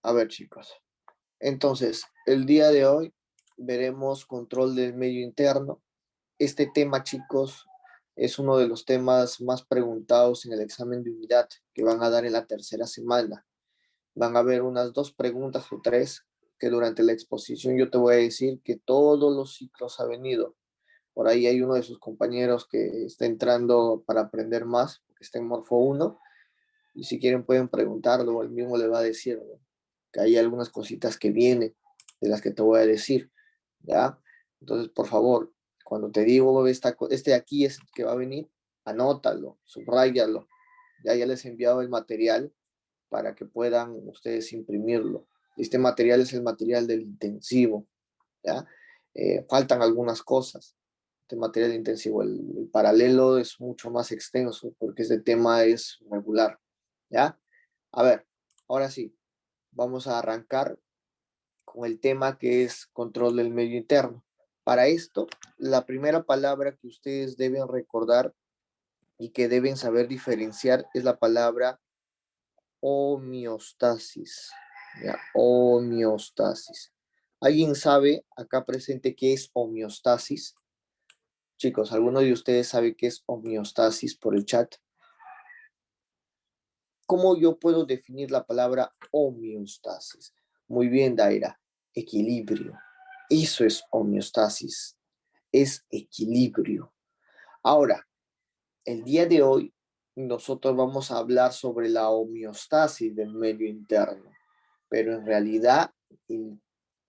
A ver, chicos. Entonces, el día de hoy veremos control del medio interno. Este tema, chicos, es uno de los temas más preguntados en el examen de unidad que van a dar en la tercera semana. Van a haber unas dos preguntas o tres que durante la exposición yo te voy a decir que todos los ciclos ha venido. Por ahí hay uno de sus compañeros que está entrando para aprender más, que está en Morfo uno y si quieren pueden preguntarlo, o él mismo le va a decir, ¿no? Que hay algunas cositas que vienen de las que te voy a decir, ¿ya? Entonces, por favor, cuando te digo este de aquí es que va a venir, anótalo, subráyalo. Ya les he enviado el material para que puedan ustedes imprimirlo. Este material es el material del intensivo, ¿ya? Faltan algunas cosas. Este material intensivo, el paralelo es mucho más extenso porque este tema es regular, ¿ya? A ver, ahora sí, vamos a arrancar con el tema que es control del medio interno. Para esto, la primera palabra que ustedes deben recordar y que deben saber diferenciar es la palabra homeostasis. ¿Ya? Homeostasis. ¿Alguien sabe acá presente qué es homeostasis? Chicos, ¿alguno de ustedes sabe qué es homeostasis por el chat? ¿Cómo yo puedo definir la palabra homeostasis? Muy bien, Daira. Equilibrio. Eso es homeostasis. Es equilibrio. Ahora, el día de hoy nosotros vamos a hablar sobre la homeostasis del medio interno, pero en realidad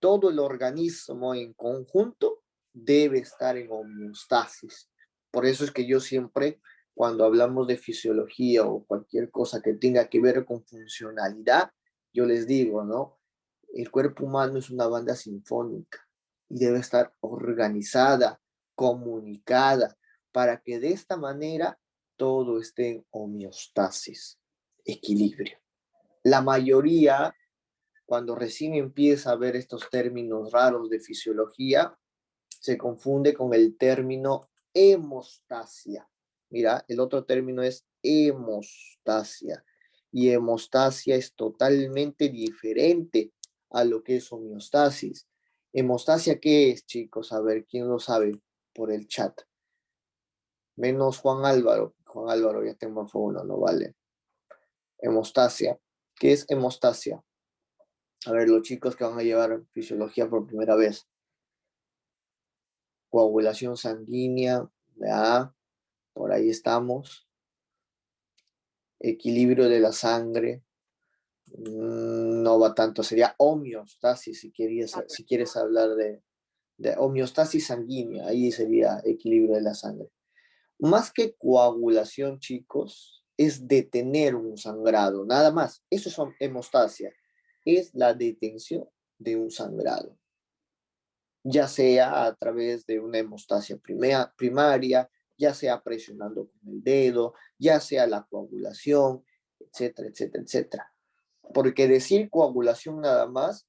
todo el organismo en conjunto debe estar en homeostasis. Por eso es que yo siempre, cuando hablamos de fisiología o cualquier cosa que tenga que ver con funcionalidad, yo les digo, ¿no? El cuerpo humano es una banda sinfónica y debe estar organizada, comunicada, para que de esta manera todo esté en homeostasis, equilibrio. La mayoría, cuando recién empieza a ver estos términos raros de fisiología, se confunde con el término hemostasia. Mira, el otro término es hemostasia. Y hemostasia es totalmente diferente a lo que es homeostasis. ¿Hemostasia qué es, chicos? A ver, ¿quién lo sabe por el chat? Menos Juan Álvaro. Juan Álvaro ya tengo uno, no vale. Hemostasia. ¿Qué es hemostasia? A ver, los chicos que van a llevar fisiología por primera vez. Coagulación sanguínea, ¿ya? Por ahí estamos. Equilibrio de la sangre, no va tanto, sería homeostasis si quieres hablar de homeostasis sanguínea, ahí sería equilibrio de la sangre. Más que coagulación, chicos, es detener un sangrado, nada más. Eso es hemostasia, es la detención de un sangrado, ya sea a través de una hemostasia primaria, ya sea presionando con el dedo, ya sea la coagulación, etcétera, etcétera, etcétera. Porque decir coagulación nada más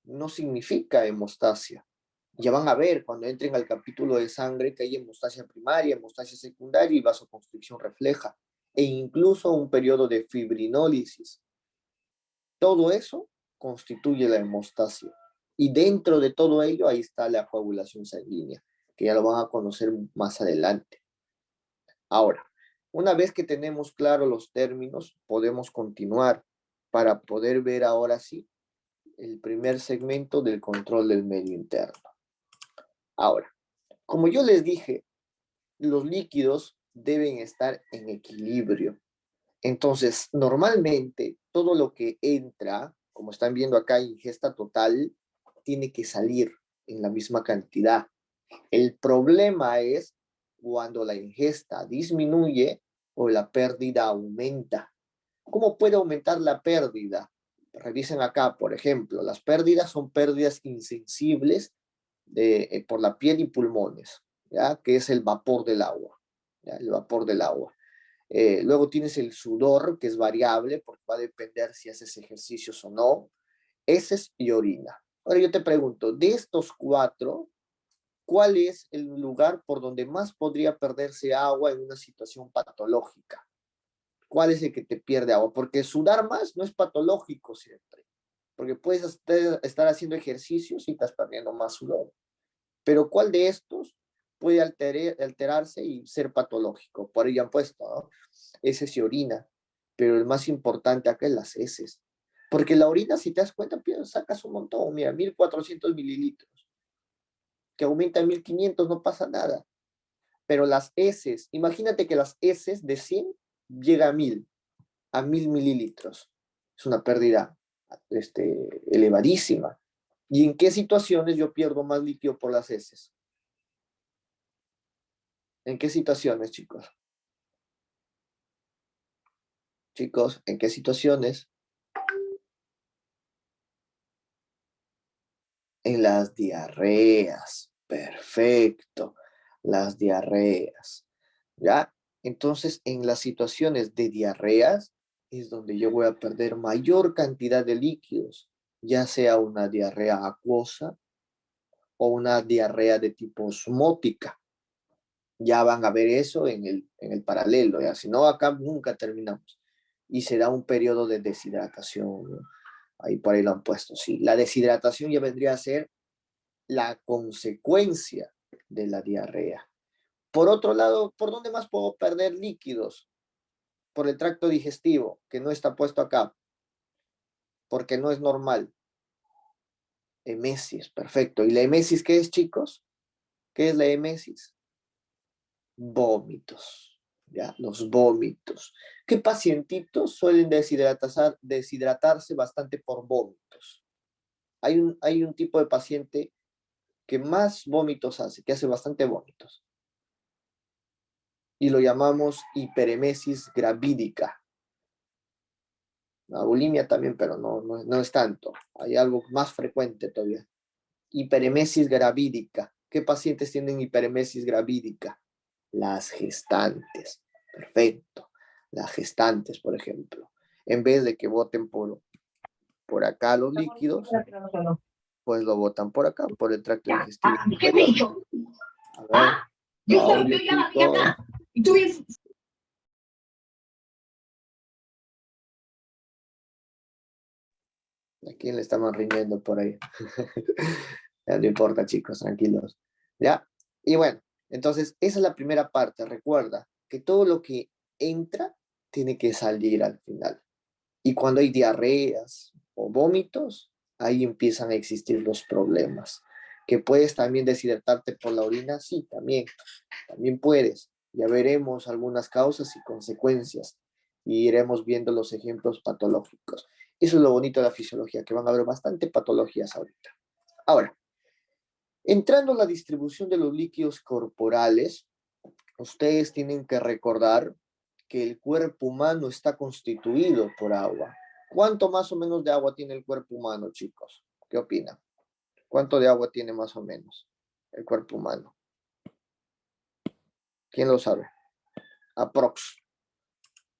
no significa hemostasia. Ya van a ver cuando entren al capítulo de sangre que hay hemostasia primaria, hemostasia secundaria y vasoconstricción refleja, e incluso un periodo de fibrinólisis. Todo eso constituye la hemostasia. Y dentro de todo ello, ahí está la coagulación sanguínea, que ya lo van a conocer más adelante. Ahora, una vez que tenemos claros los términos, podemos continuar para poder ver ahora sí el primer segmento del control del medio interno. Ahora, como yo les dije, los líquidos deben estar en equilibrio. Entonces, normalmente todo lo que entra, como están viendo acá, ingesta total, tiene que salir en la misma cantidad. El problema es cuando la ingesta disminuye o la pérdida aumenta. ¿Cómo puede aumentar la pérdida? Revisen acá, por ejemplo, las pérdidas son pérdidas insensibles por la piel y pulmones, ¿ya? Que es el vapor del agua, ¿ya? El vapor del agua. Luego tienes el sudor, que es variable, porque va a depender si haces ejercicios o no. Heces y orina. Ahora yo te pregunto, de estos cuatro, ¿cuál es el lugar por donde más podría perderse agua en una situación patológica? ¿Cuál es el que te pierde agua? Porque sudar más no es patológico siempre. porque puedes estar haciendo ejercicios y estás perdiendo más sudor. Pero ¿cuál de estos puede alterarse y ser patológico? Por ello han puesto, ¿no? Heces y orina, pero el más importante acá es las heces. Porque la orina, si te das cuenta, sacas un montón, mira, 1400 mililitros, que aumenta a 1500, no pasa nada. Pero las heces, imagínate que las heces de 100 llega a 1000 mililitros. Es una pérdida elevadísima. ¿Y en qué situaciones yo pierdo más líquido por las heces? ¿En qué situaciones, chicos? Chicos, ¿en qué situaciones? En las diarreas. Perfecto. Las diarreas. ¿Ya? Entonces, en las situaciones de diarreas es donde yo voy a perder mayor cantidad de líquidos, ya sea una diarrea acuosa o una diarrea de tipo osmótica. Ya van a ver eso en el paralelo, ya. Si no, acá nunca terminamos. Y se da un periodo de deshidratación, ¿no? Ahí por ahí lo han puesto, sí. La deshidratación ya vendría a ser la consecuencia de la diarrea. Por otro lado, ¿por dónde más puedo perder líquidos? Por el tracto digestivo, que no está puesto acá, porque no es normal. Emesis, perfecto. ¿Y la emesis qué es, chicos? ¿Qué es la emesis? Vómitos, ¿ya? Los vómitos. ¿Qué pacientitos suelen deshidratarse bastante por vómitos? Hay un tipo de paciente que más vómitos hace, que hace bastante vómitos. Y lo llamamos hiperemesis gravídica. La bulimia también, pero no es tanto. Hay algo más frecuente todavía. Hiperemesis gravídica. ¿Qué pacientes tienen hiperemesis gravídica? Las gestantes. Perfecto. Las gestantes, por ejemplo. En vez de que voten por acá los líquidos, pues lo botan por acá, por el tracto digestivo inferior. A ver. ¿A quién le estamos riñendo por ahí? Ya no importa, chicos, tranquilos. ¿Ya? Y bueno, entonces esa es la primera parte. Recuerda que todo lo que entra tiene que salir al final. Y cuando hay diarreas o vómitos, ahí empiezan a existir los problemas. ¿Que puedes también deshidratarte por la orina? Sí, también puedes. Ya veremos algunas causas y consecuencias y iremos viendo los ejemplos patológicos. Eso es lo bonito de la fisiología, que van a haber bastante patologías ahorita. Ahora, entrando a la distribución de los líquidos corporales, ustedes tienen que recordar que el cuerpo humano está constituido por agua. ¿Cuánto más o menos de agua tiene el cuerpo humano, chicos? ¿Qué opinan? ¿Cuánto de agua tiene más o menos el cuerpo humano? ¿Quién lo sabe? Aprox.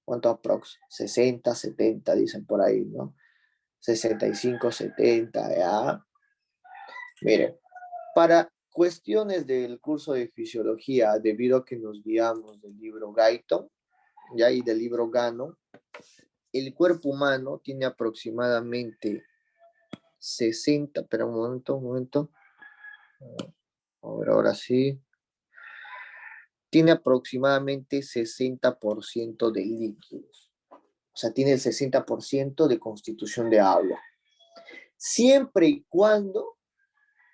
¿Cuánto aprox? 60, 70, dicen por ahí, ¿no? 65, 70, ¿ya? Miren, para cuestiones del curso de fisiología, debido a que nos guiamos del libro Guyton, ya, y del libro Gano, el cuerpo humano tiene aproximadamente 60, espera un momento. A ver, ahora sí. Tiene aproximadamente 60% de líquidos. O sea, tiene el 60% de constitución de agua. Siempre y cuando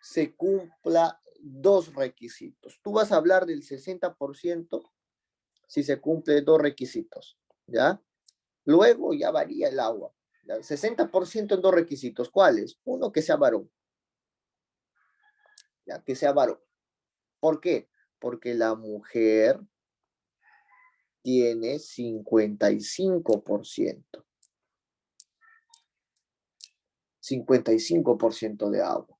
se cumpla dos requisitos. Tú vas a hablar del 60% si se cumple dos requisitos, ¿ya? Luego ya varía el agua. ¿Ya? 60% en dos requisitos. ¿Cuáles? Uno, que sea varón. ¿Ya? Que sea varón. ¿Por qué? Porque la mujer tiene 55%. 55% de agua.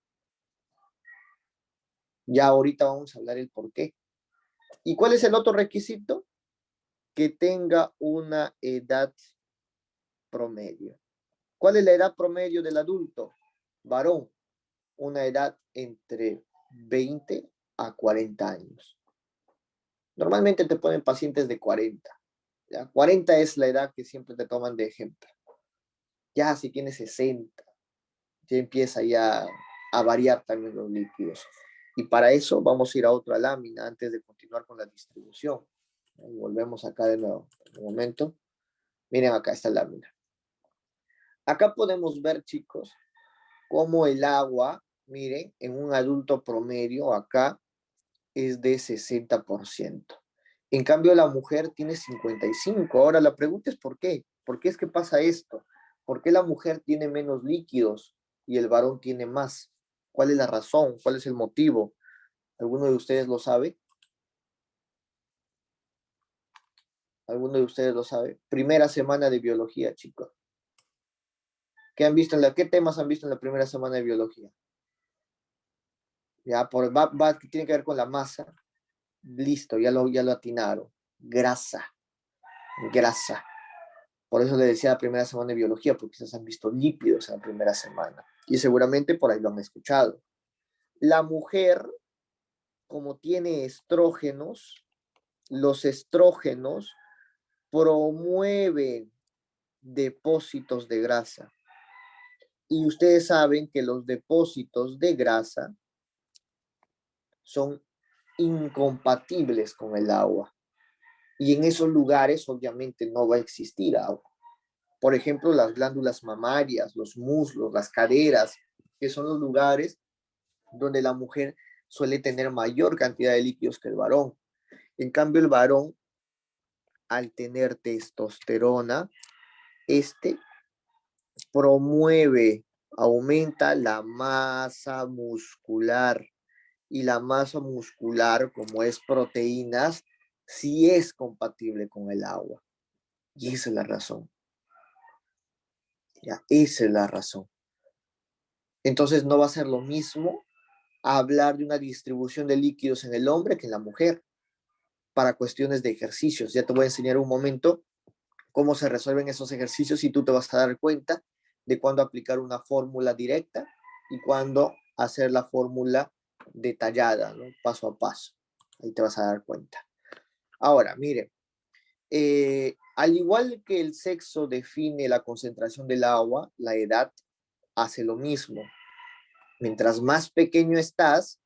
Ya ahorita vamos a hablar el por qué. ¿Y cuál es el otro requisito? Que tenga una edad promedio. ¿Cuál es la edad promedio del adulto? Varón, una edad entre 20 a 40 años. Normalmente te ponen pacientes de 40. ¿Ya? 40 es la edad que siempre te toman de ejemplo. Ya si tienes 60, ya empieza ya a variar también los líquidos. Y para eso vamos a ir a otra lámina antes de continuar con la distribución. Y volvemos acá de nuevo. Un momento. Miren acá esta lámina. Acá podemos ver, chicos, cómo el agua, miren, en un adulto promedio acá es de 60%. En cambio, la mujer tiene 55%. Ahora, la pregunta es ¿por qué? ¿Por qué es que pasa esto? ¿Por qué la mujer tiene menos líquidos y el varón tiene más? ¿Cuál es la razón? ¿Cuál es el motivo? ¿Alguno de ustedes lo sabe? ¿Alguno de ustedes lo sabe? Primera semana de biología, chicos. ¿Qué temas han visto en la primera semana de biología? Ya, tiene que ver con la masa. Listo, ya lo atinaron. Grasa. Por eso le decía la primera semana de biología, porque quizás han visto lípidos en la primera semana. Y seguramente por ahí lo han escuchado. La mujer, como tiene estrógenos, los estrógenos promueven depósitos de grasa. Y ustedes saben que los depósitos de grasa son incompatibles con el agua. Y en esos lugares obviamente no va a existir agua. Por ejemplo, las glándulas mamarias, los muslos, las caderas, que son los lugares donde la mujer suele tener mayor cantidad de líquidos que el varón. En cambio, el varón, al tener testosterona, promueve, aumenta la masa muscular. Y la masa muscular, como es proteínas, sí es compatible con el agua. Y esa es la razón. Ya, esa es la razón. Entonces no va a ser lo mismo hablar de una distribución de líquidos en el hombre que en la mujer para cuestiones de ejercicios. Ya te voy a enseñar un momento cómo se resuelven esos ejercicios y tú te vas a dar cuenta de cuándo aplicar una fórmula directa y cuándo hacer la fórmula detallada, ¿no? Paso a paso. Ahí te vas a dar cuenta. Ahora, mire, al igual que el sexo define la concentración del agua, la edad hace lo mismo. Mientras más pequeño estás,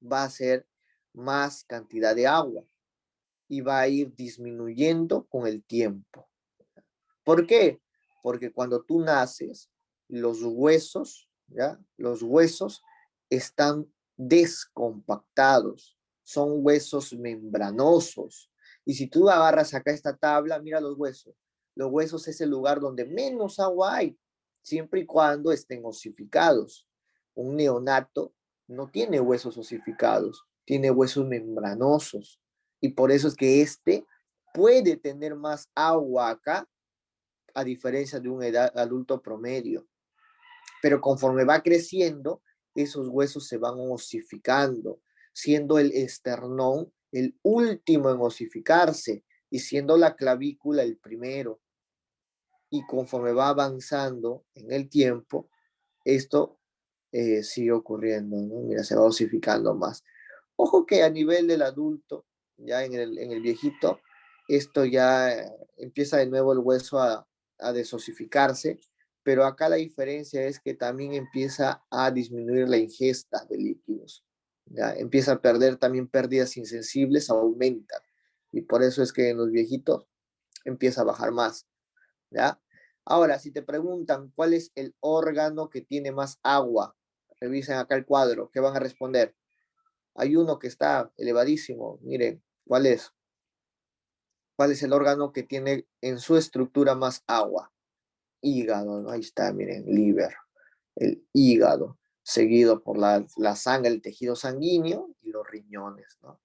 va a ser más cantidad de agua y va a ir disminuyendo con el tiempo. ¿Por qué? Porque cuando tú naces, los huesos, ¿ya? Los huesos están descompactados, son huesos membranosos. Y si tú agarras acá esta tabla, mira los huesos. Los huesos es el lugar donde menos agua hay, siempre y cuando estén osificados. Un neonato no tiene huesos osificados, tiene huesos membranosos. Y por eso es que puede tener más agua acá a diferencia de un adulto promedio. Pero conforme va creciendo, esos huesos se van osificando, siendo el esternón el último en osificarse y siendo la clavícula el primero. Y conforme va avanzando en el tiempo, esto sigue ocurriendo, ¿no? Mira, se va osificando más. Ojo que a nivel del adulto, ya en el viejito, esto ya empieza de nuevo el hueso a desosificarse, pero acá la diferencia es que también empieza a disminuir la ingesta de líquidos. Ya empieza a perder también pérdidas insensibles, aumentan. Y por eso es que en los viejitos empieza a bajar más. ¿Ya? Ahora, si te preguntan cuál es el órgano que tiene más agua, revisen acá el cuadro, ¿qué van a responder? Hay uno que está elevadísimo, miren, ¿cuál es? ¿Cuál es el órgano que tiene en su estructura más agua? Hígado, ¿no? Ahí está, miren, liver, el hígado, seguido por la sangre, el tejido sanguíneo y los riñones, ¿no?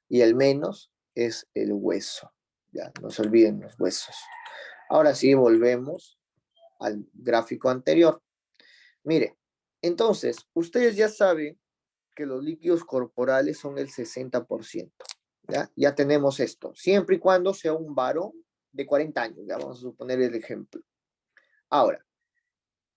Y el menos es el hueso, ya, no se olviden los huesos. Ahora sí, volvemos al gráfico anterior. Mire, entonces, ustedes ya saben que los líquidos corporales son el 60%. Ya tenemos esto, siempre y cuando sea un varón de 40 años, ya vamos a suponer el ejemplo. Ahora,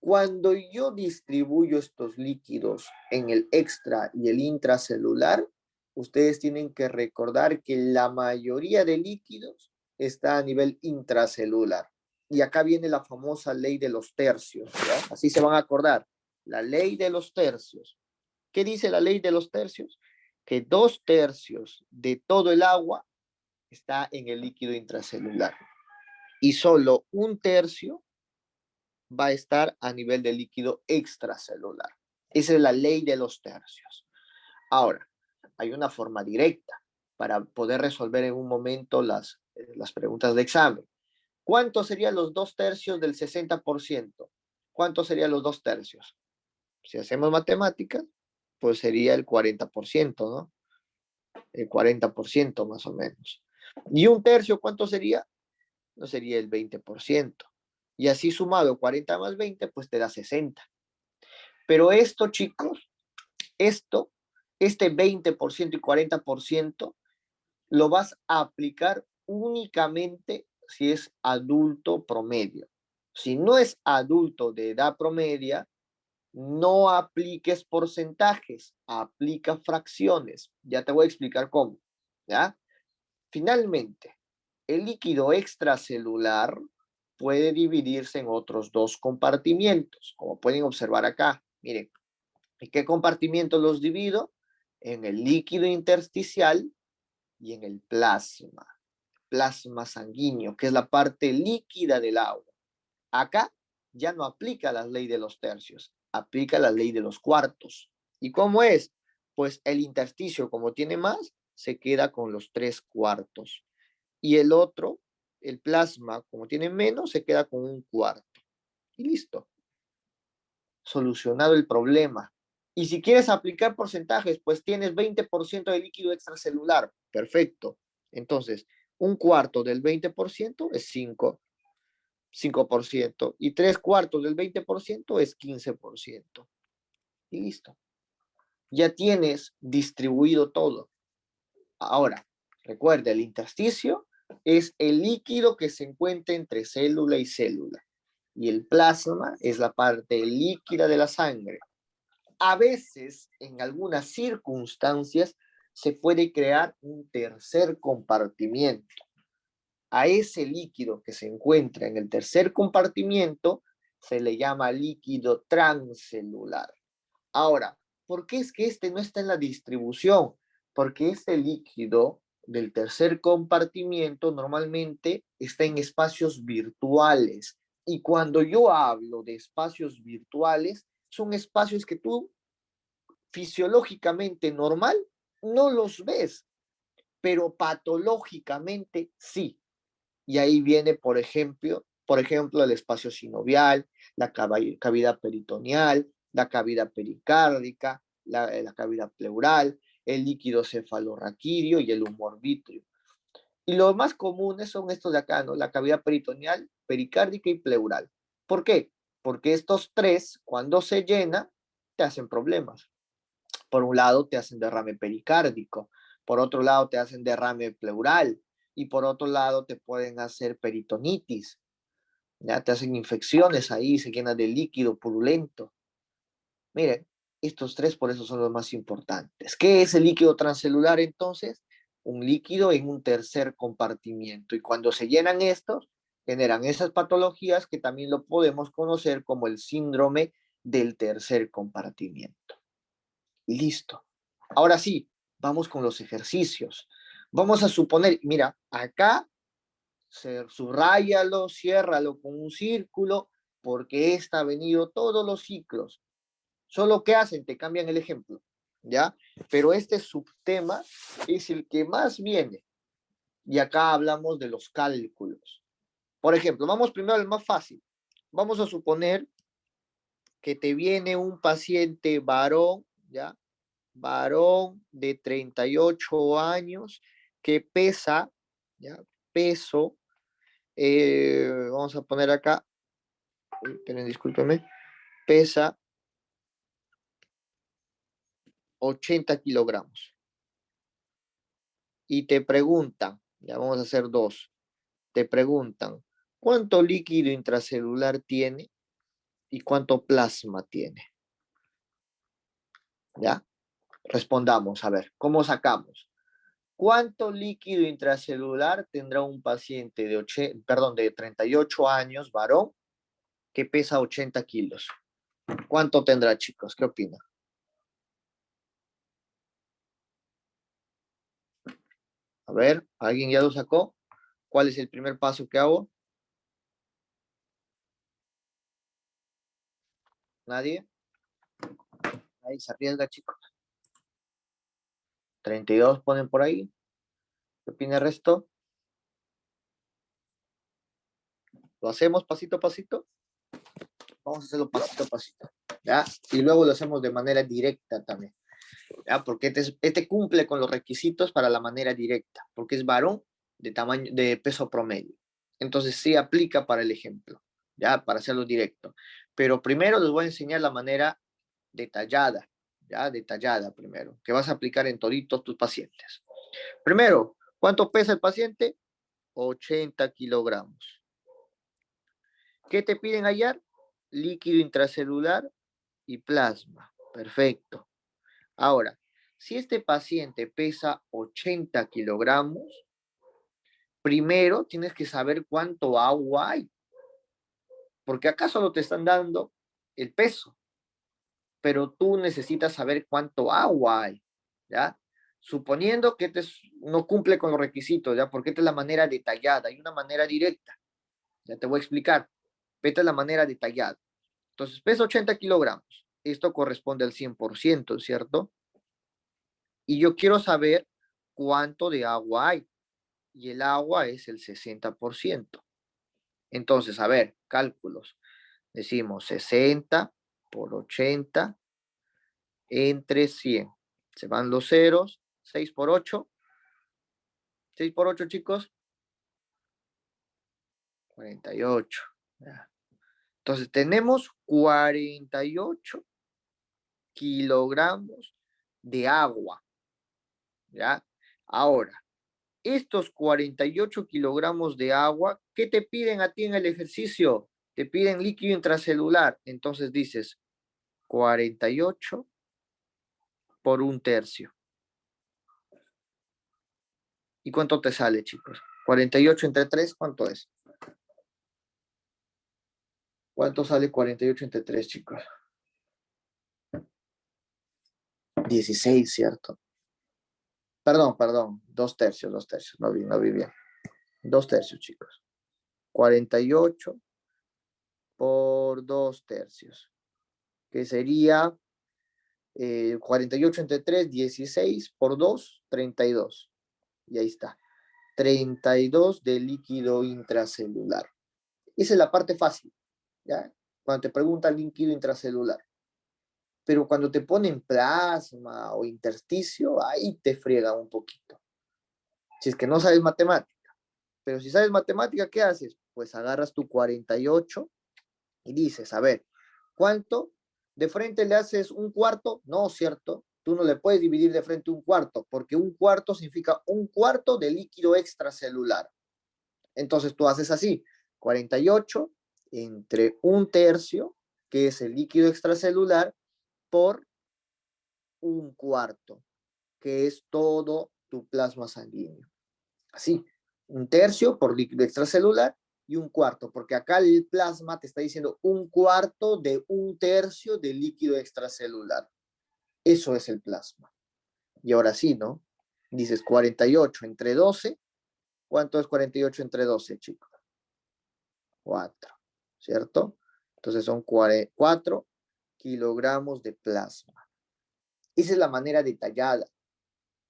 cuando yo distribuyo estos líquidos en el extra y el intracelular, ustedes tienen que recordar que la mayoría de líquidos está a nivel intracelular. Y acá viene la famosa ley de los tercios, ¿ya? Así se van a acordar. La ley de los tercios. ¿Qué dice la ley de los tercios? Que 2/3 de todo el agua está en el líquido intracelular y solo 1/3 va a estar a nivel de líquido extracelular. Esa es la ley de los tercios. Ahora, hay una forma directa para poder resolver en un momento las preguntas de examen. ¿Cuánto serían los 2/3 del 60%? ¿Cuánto serían los 2/3? Si hacemos matemáticas, pues sería el 40%, ¿no? El 40% más o menos. ¿Y 1/3 cuánto sería? No sería el 20%. Y así sumado 40 más 20, pues te da 60. Pero esto, chicos, este 20% y 40% lo vas a aplicar únicamente si es adulto promedio. Si no es adulto de edad promedia, no apliques porcentajes, aplica fracciones. Ya te voy a explicar cómo. ¿Ya? Finalmente, el líquido extracelular puede dividirse en otros 2 compartimientos, como pueden observar acá. Miren, ¿en qué compartimientos los divido? En el líquido intersticial y en el plasma sanguíneo, que es la parte líquida del agua. Acá ya no aplica la ley de los tercios, aplica la ley de los cuartos. ¿Y cómo es? Pues el intersticio, como tiene más, se queda con los 3/4. Y el otro, el plasma, como tiene menos, se queda con 1/4. Y listo. Solucionado el problema. Y si quieres aplicar porcentajes, pues tienes 20% de líquido extracelular. Perfecto. Entonces, 1/4 del 20% es 5%. Y 3/4 del 20% es 15%. Y listo. Ya tienes distribuido todo. Ahora, recuerda, el intersticio es el líquido que se encuentra entre célula y célula. Y el plasma es la parte líquida de la sangre. A veces, en algunas circunstancias, se puede crear un tercer compartimiento. A ese líquido que se encuentra en el tercer compartimiento se le llama líquido transcelular. Ahora, ¿por qué es que este no está en la distribución? Porque este líquido del tercer compartimiento normalmente está en espacios virtuales. Y cuando yo hablo de espacios virtuales, son espacios que tú fisiológicamente normal no los ves, pero patológicamente sí. Y ahí viene, por ejemplo, el espacio sinovial, la cavidad peritoneal, la cavidad pericárdica, la cavidad pleural, el líquido cefalorraquídeo y el humor vítreo. Y los más comunes son estos de acá, ¿no? La cavidad peritoneal, pericárdica y pleural. ¿Por qué? Porque estos 3, cuando se llenan, te hacen problemas. Por un lado, te hacen derrame pericárdico. Por otro lado, te hacen derrame pleural. Y por otro lado, te pueden hacer peritonitis. Ya te hacen infecciones ahí, se llena de líquido purulento. Miren, estos 3 por eso son los más importantes. ¿Qué es el líquido transcelular entonces? Un líquido en un tercer compartimiento. Y cuando se llenan estos, generan esas patologías que también lo podemos conocer como el síndrome del tercer compartimiento. Y listo. Ahora sí, vamos con los ejercicios. Vamos a suponer, mira, acá subráyalo, ciérralo con un círculo, porque esta ha venido todos los ciclos. Solo que hacen, te cambian el ejemplo, ¿ya? Pero este subtema es el que más viene. Y acá hablamos de los cálculos. Por ejemplo, vamos primero al más fácil. Vamos a suponer que te viene un paciente varón, ¿ya? Varón de 38 años que pesa, ¿ya? Peso, vamos a poner acá, discúlpeme, pesa 80 kilogramos. Y te preguntan, ya vamos a hacer 2, te preguntan, ¿cuánto líquido intracelular tiene y cuánto plasma tiene? ¿Ya? Respondamos, a ver, ¿cómo sacamos? ¿Cuánto líquido intracelular tendrá un paciente de 38 años, varón, que pesa 80 kilos? ¿Cuánto tendrá, chicos? ¿Qué opinan? A ver, ¿alguien ya lo sacó? ¿Cuál es el primer paso que hago? ¿Nadie? Ahí se arriesga, chicos. 32 ponen por ahí. ¿Qué opina el resto? ¿Lo hacemos pasito a pasito? Vamos a hacerlo pasito a pasito, ¿ya? Y luego lo hacemos de manera directa también, ¿ya? Porque este cumple con los requisitos para la manera directa, porque es varón de peso promedio. Entonces sí aplica para el ejemplo, ¿ya? Para hacerlo directo. Pero primero les voy a enseñar la manera detallada, ¿ya? Detallada primero, que vas a aplicar en toditos tus pacientes. Primero, ¿cuánto pesa el paciente? 80 kilogramos. ¿Qué te piden hallar? Líquido intracelular y plasma. Perfecto. Ahora, si este paciente pesa 80 kilogramos, primero tienes que saber cuánto agua hay, porque acá solo te están dando el peso, pero tú necesitas saber cuánto agua hay, ¿ya? Suponiendo que no cumple con los requisitos, ¿ya? Porque esta es la manera detallada y una manera directa. Ya te voy a explicar. Esta es la manera detallada. Entonces, pesa 80 kilogramos. Esto corresponde al 100%, ¿cierto? Y yo quiero saber cuánto de agua hay. Y el agua es el 60%. Entonces, a ver, cálculos. Decimos 60 por 80 entre 100. Se van los ceros. 6 por 8. 6 por 8, chicos. 48. Entonces, tenemos 48 kilogramos de agua. ¿Ya? Ahora, estos 48 kilogramos de agua, ¿qué te piden a ti en el ejercicio? Te piden líquido intracelular. Entonces dices 48 por un tercio. ¿Y cuánto te sale, chicos? 48 entre 3, ¿cuánto es? ¿Cuánto sale 48 entre 3, chicos? 16, ¿cierto? Perdón, 2 tercios, 2 tercios. No vi bien. 2 tercios, chicos. 48 por 2 tercios. Que sería 48 entre 3, 16 por 2, 32. Y ahí está. 32 de líquido intracelular. Esa es la parte fácil, ¿ya? Cuando te preguntan líquido intracelular. Pero cuando te ponen plasma o intersticio, ahí te friega un poquito. Si es que no sabes matemática. Pero si sabes matemática, ¿qué haces? Pues agarras tu 48 y dices, a ver, ¿cuánto? ¿De frente le haces un cuarto? No, ¿cierto? Tú no le puedes dividir de frente un cuarto, porque un cuarto significa un cuarto de líquido extracelular. Entonces tú haces así, 48 entre un tercio, que es el líquido extracelular, por un cuarto, que es todo tu plasma sanguíneo. Así, un tercio por líquido extracelular y un cuarto, porque acá el plasma te está diciendo un cuarto de un tercio de líquido extracelular. Eso es el plasma. Y ahora sí, ¿no? Dices 48 entre 12. ¿Cuánto es 48 entre 12, chicos? 4, ¿cierto? Entonces son 4 kilogramos de plasma. Esa es la manera detallada,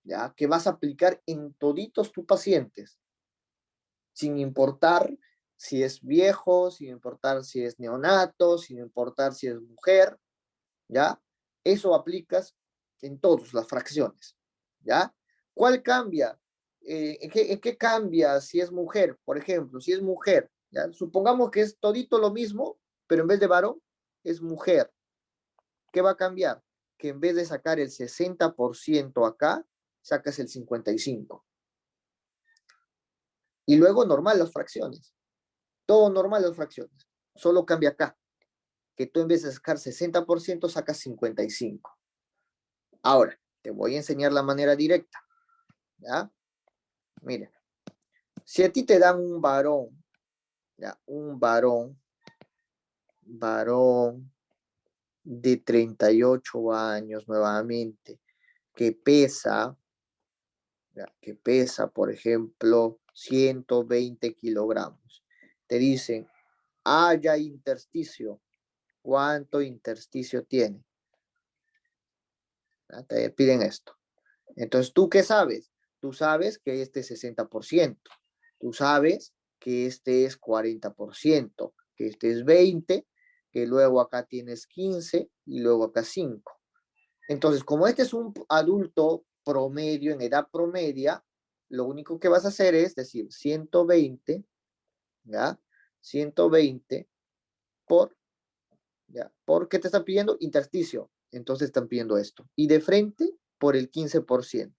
¿ya? Que vas a aplicar en toditos tus pacientes, sin importar si es viejo, sin importar si es neonato, sin importar si es mujer, ¿ya? Eso aplicas en todas las fracciones, ¿ya? ¿Cuál cambia? ¿En qué cambia si es mujer? Por ejemplo, si es mujer, ¿ya? Supongamos que es todito lo mismo, pero en vez de varón, es mujer. ¿Qué va a cambiar? Que en vez de sacar el 60% acá, sacas el 55%. Y luego normal las fracciones. Todo normal las fracciones. Solo cambia acá, que tú en vez de sacar 60%, sacas 55%. Ahora, te voy a enseñar la manera directa, ¿ya? Mire, si a ti te dan un varón, ya, un varón de 38 años nuevamente, que pesa, ya, por ejemplo, 120 kilogramos. Te dicen, haya intersticio. ¿Cuánto intersticio tiene? ¿Ya? Te piden esto. Entonces, ¿tú qué sabes? Tú sabes que este es 60%. Tú sabes que este es 40%, que este es 20%, que luego acá tienes 15% y luego acá 5%. Entonces, como este es un adulto promedio, en edad promedia, lo único que vas a hacer es decir 120, ¿ya? 120 por, ¿ya? ¿Por qué te están pidiendo? Intersticio. Entonces están pidiendo esto. Y de frente por el 15%.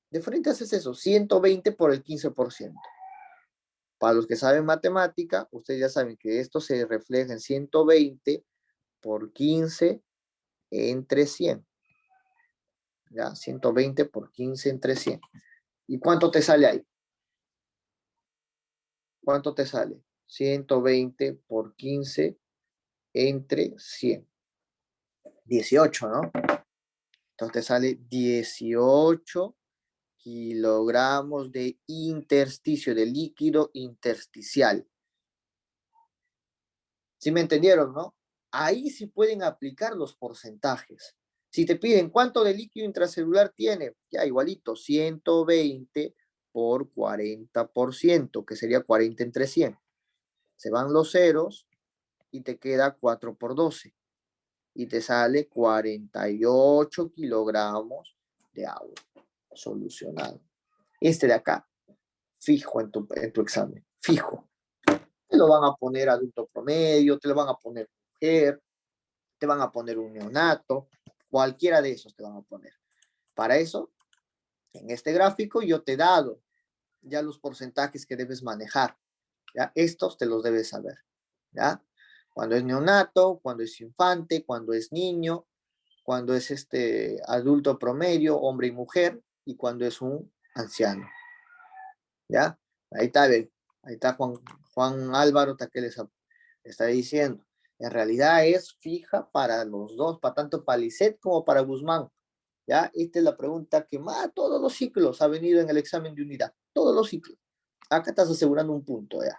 De frente haces eso, 120 por el 15%. Para los que saben matemática, ustedes ya saben que esto se refleja en 120 por 15 entre 100. ¿Ya? 120 por 15 entre 100. ¿Y cuánto te sale ahí? ¿Cuánto te sale? 120 por 15 entre 100. 18, ¿no? Entonces te sale 18 kilogramos de intersticio, de líquido intersticial. ¿Sí me entendieron, no? Ahí sí pueden aplicar los porcentajes. Si te piden cuánto de líquido intracelular tiene, ya igualito, 120 por 40%, que sería 40 entre 100. Se van los ceros y te queda 4 por 12. Y te sale 48 kilogramos de agua solucionado. Este de acá, fijo en tu examen, fijo. Te lo van a poner adulto promedio, te lo van a poner mujer, te van a poner un neonato, cualquiera de esos te van a poner. Para eso, en este gráfico yo te he dado ya los porcentajes que debes manejar. ¿Ya? Estos te los debes saber. ¿Ya? Cuando es neonato, cuando es infante, cuando es niño, cuando es adulto promedio, hombre y mujer, y cuando es un anciano. ¿Ya? Ahí está, ahí está Juan Álvaro, que les está diciendo. En realidad es fija para los dos, para tanto para Lisset como para Guzmán. ¿Ya? Esta es la pregunta que más todos los ciclos ha venido en el examen de unidad. Todos los ciclos. Acá estás asegurando un punto, ¿ya?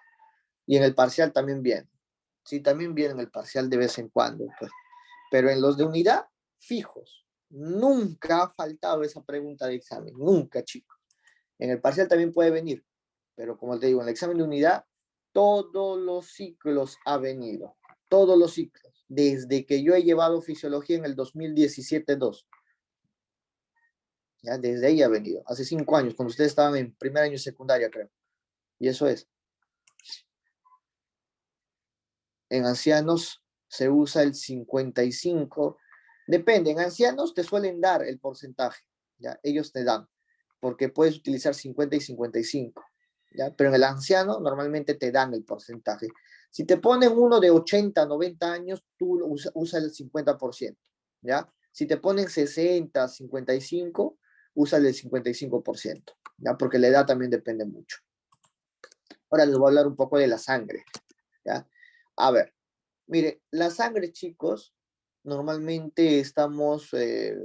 Y en el parcial también viene. Sí, también viene en el parcial de vez en cuando. Pues. Pero en los de unidad, fijos. Nunca ha faltado esa pregunta de examen. Nunca, chicos. En el parcial también puede venir. Pero como te digo, en el examen de unidad, todos los ciclos ha venido. Todos los ciclos. Desde que yo he llevado fisiología en el 2017-2. ¿Ya? Desde ahí ha venido. Hace 5 años, cuando ustedes estaban en primer año de secundaria, creo. Y eso es. En ancianos se usa el 55. Depende, en ancianos te suelen dar el porcentaje, ¿ya? Ellos te dan, porque puedes utilizar 50 y 55, ¿ya? Pero en el anciano normalmente te dan el porcentaje. Si te ponen uno de 80, 90 años, tú usa el 50%, ¿ya? Si te ponen 60, 55, usa el 55%, ¿ya? Porque la edad también depende mucho. Ahora les voy a hablar un poco de la sangre, ¿ya? A ver, mire, la sangre, chicos, normalmente estamos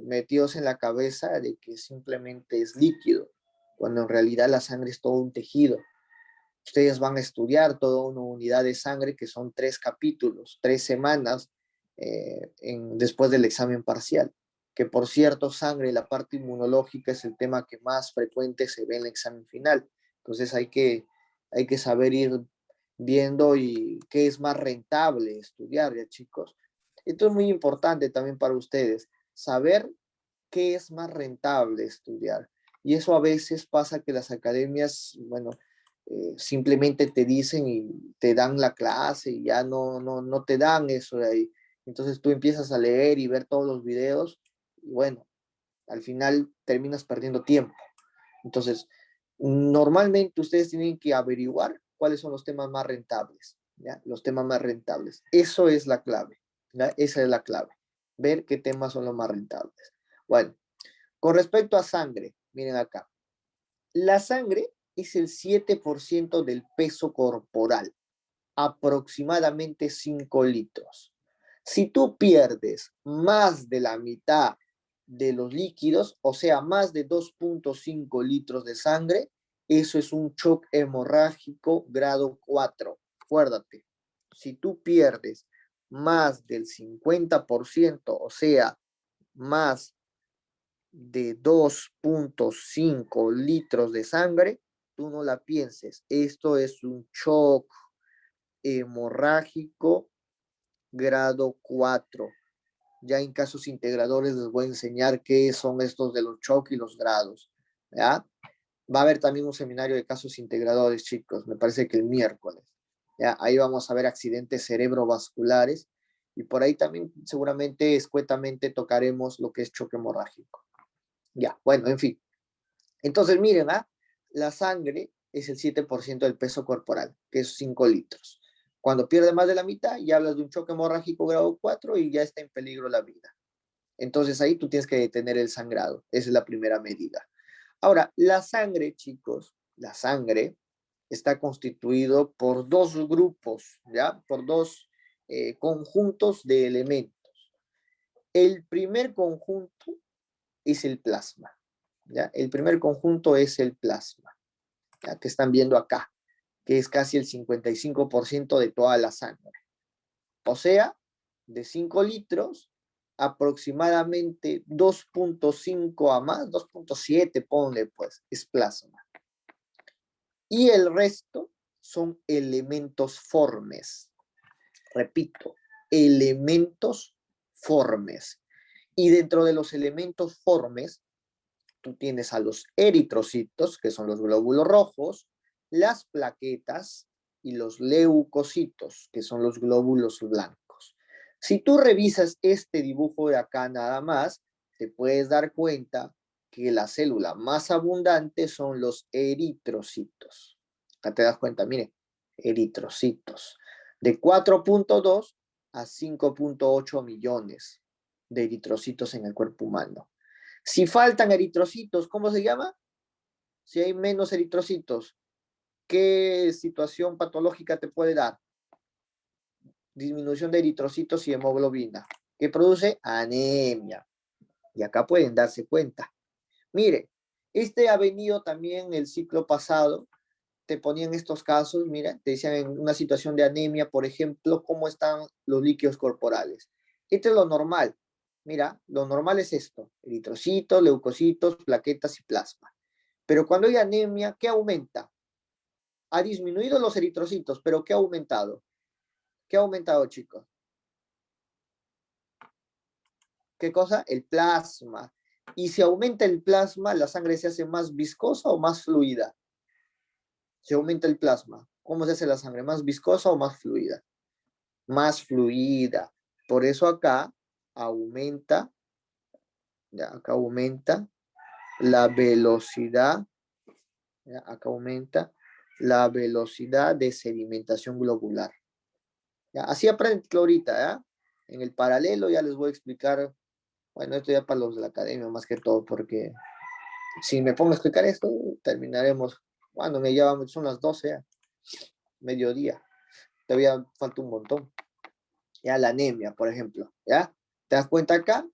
metidos en la cabeza de que simplemente es líquido, cuando en realidad la sangre es todo un tejido. Ustedes van a estudiar toda una unidad de sangre que son 3 capítulos, 3 semanas después del examen parcial. Que por cierto, sangre, la parte inmunológica es el tema que más frecuente se ve en el examen final. Entonces hay que saber ir viendo y qué es más rentable estudiar, ya chicos. Esto es muy importante también para ustedes, saber qué es más rentable estudiar. Y eso a veces pasa que las academias, bueno, simplemente te dicen y te dan la clase y ya no te dan eso de ahí. Entonces tú empiezas a leer y ver todos los videos y bueno, al final terminas perdiendo tiempo. Entonces, normalmente ustedes tienen que averiguar cuáles son los temas más rentables, ¿ya? Los temas más rentables. Eso es la clave, ¿ya? Esa es la clave. Ver qué temas son los más rentables. Bueno, con respecto a sangre, miren acá. La sangre es el 7% del peso corporal, aproximadamente 5 litros. Si tú pierdes más de la mitad de los líquidos, o sea, más de 2.5 litros de sangre, eso es un shock hemorrágico grado 4. Acuérdate, si tú pierdes más del 50%, o sea, más de 2.5 litros de sangre, tú no la pienses. Esto es un shock hemorrágico grado 4. Ya en casos integradores les voy a enseñar qué son estos de los shock y los grados. ¿Ya? Va a haber también un seminario de casos integradores, chicos. Me parece que el miércoles. ¿Ya? Ahí vamos a ver accidentes cerebrovasculares y por ahí también seguramente escuetamente tocaremos lo que es choque hemorrágico. Ya, bueno, en fin. Entonces, miren, la sangre es el 7% del peso corporal, que es 5 litros. Cuando pierde más de la mitad, ya hablas de un choque hemorrágico grado 4 y ya está en peligro la vida. Entonces ahí tú tienes que detener el sangrado. Esa es la primera medida. Ahora, la sangre, chicos, la sangre está constituido por dos grupos, ¿ya? Por dos conjuntos de elementos. El primer conjunto es el plasma, ¿ya? El primer conjunto es el plasma, ¿ya? Que están viendo acá, que es casi el 55% de toda la sangre. O sea, de 5 litros, aproximadamente 2.5 a más, 2.7, ponle pues, es plasma. Y el resto son elementos formes. Repito, elementos formes. Y dentro de los elementos formes, tú tienes a los eritrocitos, que son los glóbulos rojos, las plaquetas y los leucocitos, que son los glóbulos blancos. Si tú revisas este dibujo de acá nada más, te puedes dar cuenta que la célula más abundante son los eritrocitos. Acá te das cuenta, mire, eritrocitos. De 4.2 a 5.8 millones de eritrocitos en el cuerpo humano. Si faltan eritrocitos, ¿cómo se llama? Si hay menos eritrocitos, ¿qué situación patológica te puede dar? Disminución de eritrocitos y hemoglobina, que produce anemia. Y acá pueden darse cuenta. Mire, este ha venido también el ciclo pasado, te ponían estos casos, mira, te decían en una situación de anemia, por ejemplo, cómo están los líquidos corporales. Esto es lo normal. Mira, lo normal es esto, eritrocitos, leucocitos, plaquetas y plasma. Pero cuando hay anemia, ¿qué aumenta? Ha disminuido los eritrocitos, pero ¿qué ha aumentado? ¿Qué ha aumentado, chicos? ¿Qué cosa? El plasma. Y si aumenta el plasma, la sangre se hace más viscosa o más fluida. Si aumenta el plasma, ¿cómo se hace la sangre? ¿Más viscosa o más fluida? Más fluida. Por eso acá aumenta, ya, acá aumenta la velocidad, ya, acá aumenta la velocidad de sedimentación globular. ¿Ya? Así aprenden ahorita, ¿ya? En el paralelo ya les voy a explicar, bueno, esto ya para los de la academia más que todo, porque si me pongo a explicar esto, terminaremos, bueno, me llevan, son las 12 ya, mediodía, todavía falta un montón. Ya la anemia, por ejemplo, ¿ya? ¿Te das cuenta acá?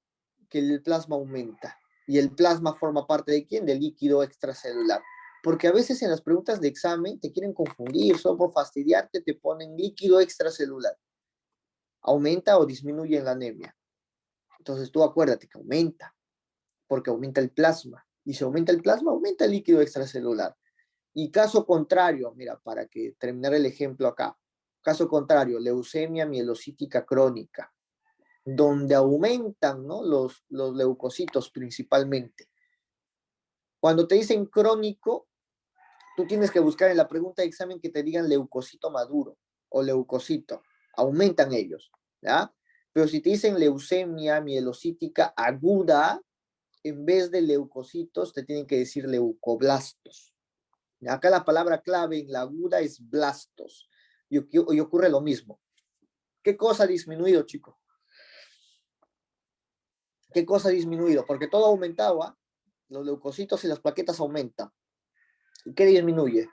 Que el plasma aumenta. ¿Y el plasma forma parte de quién? Del líquido extracelular. Porque a veces en las preguntas de examen te quieren confundir, solo por fastidiarte te ponen líquido extracelular. ¿Aumenta o disminuye en la anemia? Entonces tú acuérdate que aumenta, porque aumenta el plasma. Y si aumenta el plasma, aumenta el líquido extracelular. Y caso contrario, mira, para que terminar el ejemplo acá. Caso contrario, leucemia mielocítica crónica, donde aumentan, ¿no? los leucocitos principalmente. Cuando te dicen crónico, tú tienes que buscar en la pregunta de examen que te digan leucocito maduro o leucocito. Aumentan ellos, ¿ya? Pero si te dicen leucemia mielocítica aguda, en vez de leucocitos te tienen que decir leucoblastos. Acá la palabra clave en la aguda es blastos. Y ocurre lo mismo. ¿Qué cosa ha disminuido, chicos? ¿Qué cosa ha disminuido? Porque todo ha aumentado, ¿ah? Los leucocitos y las plaquetas aumentan. ¿Qué disminuye?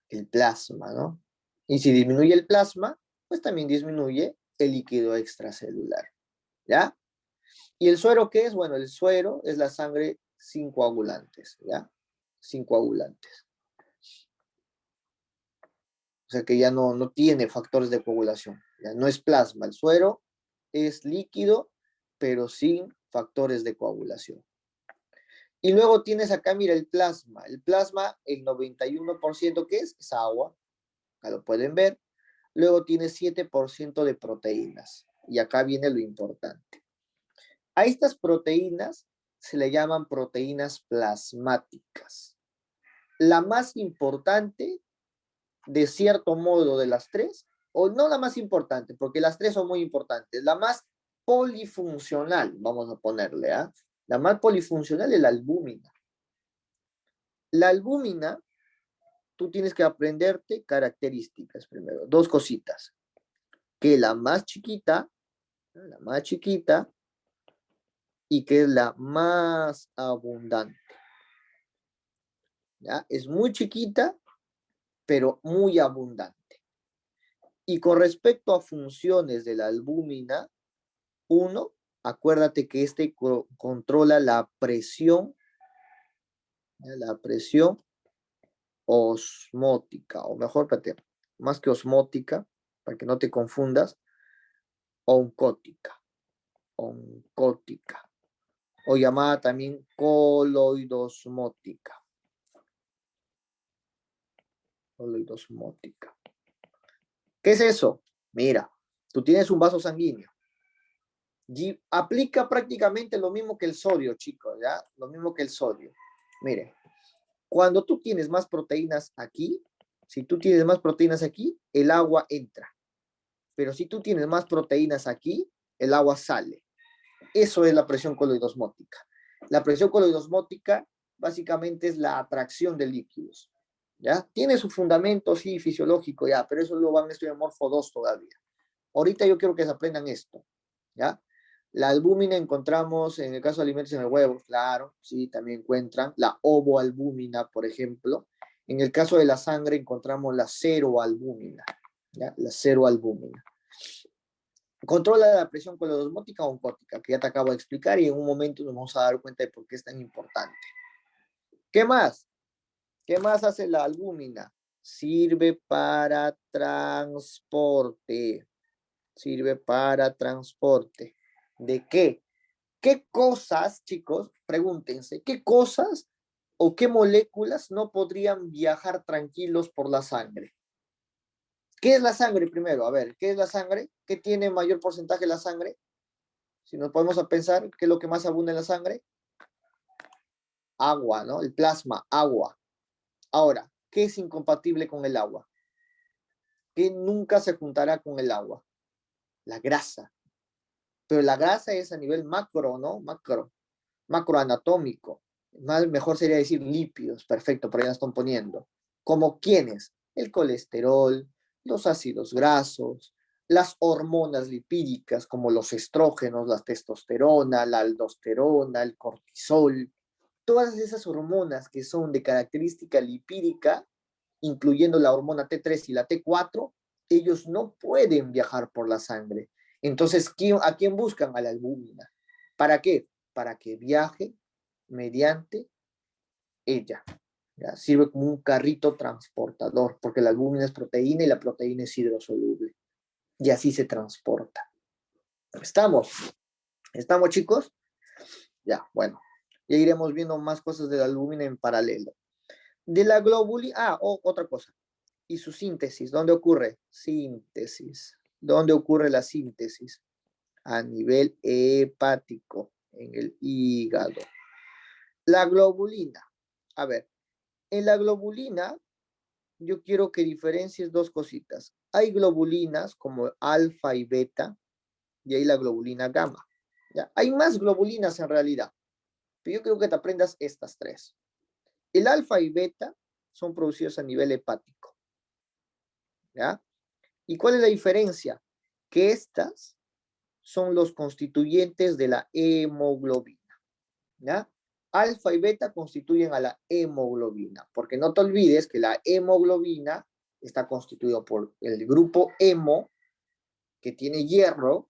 El plasma, ¿no? Y si disminuye el plasma, pues también disminuye el líquido extracelular, ¿ya? ¿Y el suero qué es? Bueno, el suero es la sangre sin coagulantes, ¿ya? Sin coagulantes. O sea que ya no tiene factores de coagulación, ya no es plasma. El suero es líquido, pero sin factores de coagulación. Y luego tienes acá, mira, el plasma. El plasma, el 91%, ¿qué es? Es agua. Acá lo pueden ver. Luego tiene 7% de proteínas. Y acá viene lo importante. A estas proteínas se le llaman proteínas plasmáticas. La más importante, de cierto modo, de las tres, o no la más importante, porque las tres son muy importantes, la más polifuncional, vamos a ponerle, ¿ah? La más polifuncional es la albúmina. La albúmina, tú tienes que aprenderte características primero, dos cositas, que la más chiquita, y que es la más abundante. ¿Ya? Es muy chiquita, pero muy abundante. Y con respecto a funciones de la albúmina, uno, acuérdate que controla la presión osmótica, o mejor, más que osmótica, para que no te confundas, oncótica, o llamada también coloidosmótica. ¿Qué es eso? Mira, tú tienes un vaso sanguíneo. Y aplica prácticamente lo mismo que el sodio, chicos, ¿ya? Lo mismo que el sodio. Mire, cuando tú tienes más proteínas aquí, si tú tienes más proteínas aquí, el agua entra. Pero si tú tienes más proteínas aquí, el agua sale. Eso es la presión coloidosmótica. La presión coloidosmótica básicamente es la atracción de líquidos. ¿Ya? Tiene su fundamento, sí, fisiológico, ya, pero eso lo van a estudiar en Morfo 2 todavía. Ahorita yo quiero que se aprendan esto, ¿ya? La albúmina encontramos en el caso de alimentos en el huevo, claro, sí, también encuentran la ovoalbúmina, por ejemplo. En el caso de la sangre encontramos la ceroalbúmina, ¿ya? La ceroalbúmina. Controla la presión coloidosmótica o oncótica, que ya te acabo de explicar y en un momento nos vamos a dar cuenta de por qué es tan importante. ¿Qué más? ¿Qué más hace la albúmina? Sirve para transporte. Sirve para transporte. ¿De qué? ¿Qué cosas, chicos? Pregúntense, ¿qué cosas o qué moléculas no podrían viajar tranquilos por la sangre? ¿Qué es la sangre primero? A ver, ¿qué es la sangre? ¿Qué tiene mayor porcentaje la sangre? Si nos podemos a pensar, ¿qué es lo que más abunda en la sangre? Agua, ¿no? El plasma, agua. Ahora, ¿qué es incompatible con el agua? ¿Qué nunca se juntará con el agua? La grasa. Pero la grasa es a nivel macro, ¿no? Macroanatómico. Mejor sería decir lípidos, perfecto, por ahí la están poniendo. ¿Como quiénes? El colesterol, los ácidos grasos, las hormonas lipídicas como los estrógenos, la testosterona, la aldosterona, el cortisol, todas esas hormonas que son de característica lipídica, incluyendo la hormona T3 y la T4, ellos no pueden viajar por la sangre. Entonces, ¿a quién buscan? A la albúmina. ¿Para qué? Para que viaje mediante ella. ¿Ya? Sirve como un carrito transportador, porque la albúmina es proteína y la proteína es hidrosoluble. Y así se transporta. ¿Estamos? ¿Estamos, chicos? Ya, bueno. Ya iremos viendo más cosas de la albúmina en paralelo. De la globulina, otra cosa. Y su síntesis, ¿dónde ocurre? Síntesis. ¿Dónde ocurre la síntesis? A nivel hepático, en el hígado. La globulina. A ver, en la globulina yo quiero que diferencies dos cositas. Hay globulinas como alfa y beta, y hay la globulina gamma. ¿Ya? Hay más globulinas en realidad, pero yo creo que te aprendas estas tres. El alfa y beta son producidos a nivel hepático. ¿Ya? ¿Y cuál es la diferencia? Que estas son los constituyentes de la hemoglobina. ¿Ya? Alfa y beta constituyen a la hemoglobina, porque no te olvides que la hemoglobina está constituido por el grupo hemo, que tiene hierro,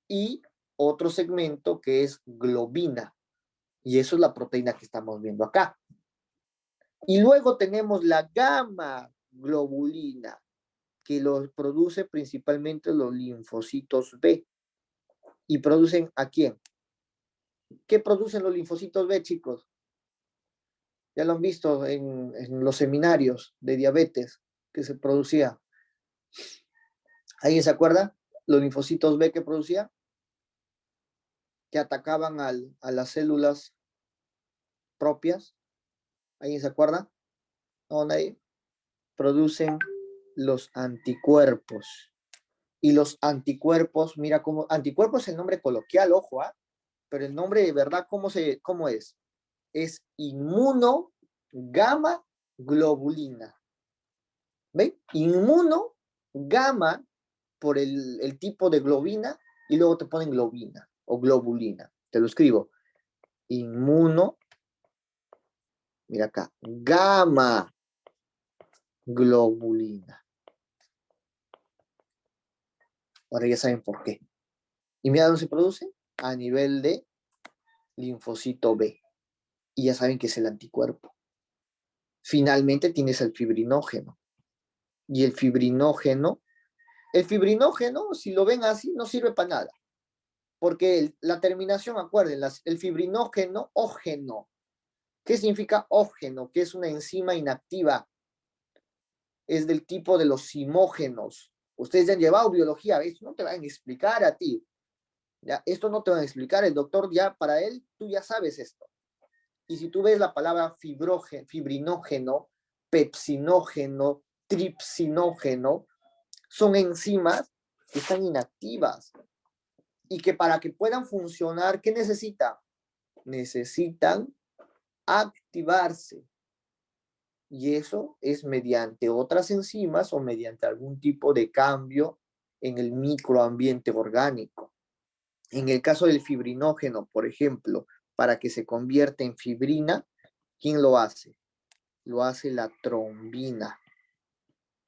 y otro segmento que es globina. Y eso es la proteína que estamos viendo acá. Y luego tenemos la gamma globulina, que lo produce principalmente los linfocitos B. ¿Y producen a quién? ¿Qué producen los linfocitos B, chicos? Ya lo han visto en los seminarios de diabetes que se producía. ¿Alguien se acuerda? Los linfocitos B que producía, que atacaban a las células propias. ¿Alguien se acuerda? No, nadie. Producen los anticuerpos. Y los anticuerpos, mira cómo, anticuerpos es el nombre coloquial, ojo, ¿ah? Pero el nombre de verdad, ¿cómo es? Es inmunogama globulina. ¿Ven? Inmunogama por el tipo de globina y luego te ponen globina o globulina. Te lo escribo. Inmuno, mira acá, gamma globulina. Ahora ya saben por qué. ¿Y mira dónde se produce? A nivel de linfocito B. Y ya saben que es el anticuerpo. Finalmente tienes el fibrinógeno. Y el fibrinógeno, si lo ven así, no sirve para nada. Porque la terminación, acuérdense, el fibrinógeno, ógeno. ¿Qué significa ógeno? Que es una enzima inactiva. Es del tipo de los simógenos. Ustedes ya han llevado biología, esto no te van a explicar a ti. ¿Ya? Esto no te van a explicar, el doctor ya, para él, tú ya sabes esto. Y si tú ves la palabra fibrinógeno, pepsinógeno, tripsinógeno, son enzimas que están inactivas y que para que puedan funcionar, ¿qué necesitan? Necesitan activarse. Y eso es mediante otras enzimas o mediante algún tipo de cambio en el microambiente orgánico. En el caso del fibrinógeno, por ejemplo, para que se convierta en fibrina, ¿quién lo hace? Lo hace la trombina.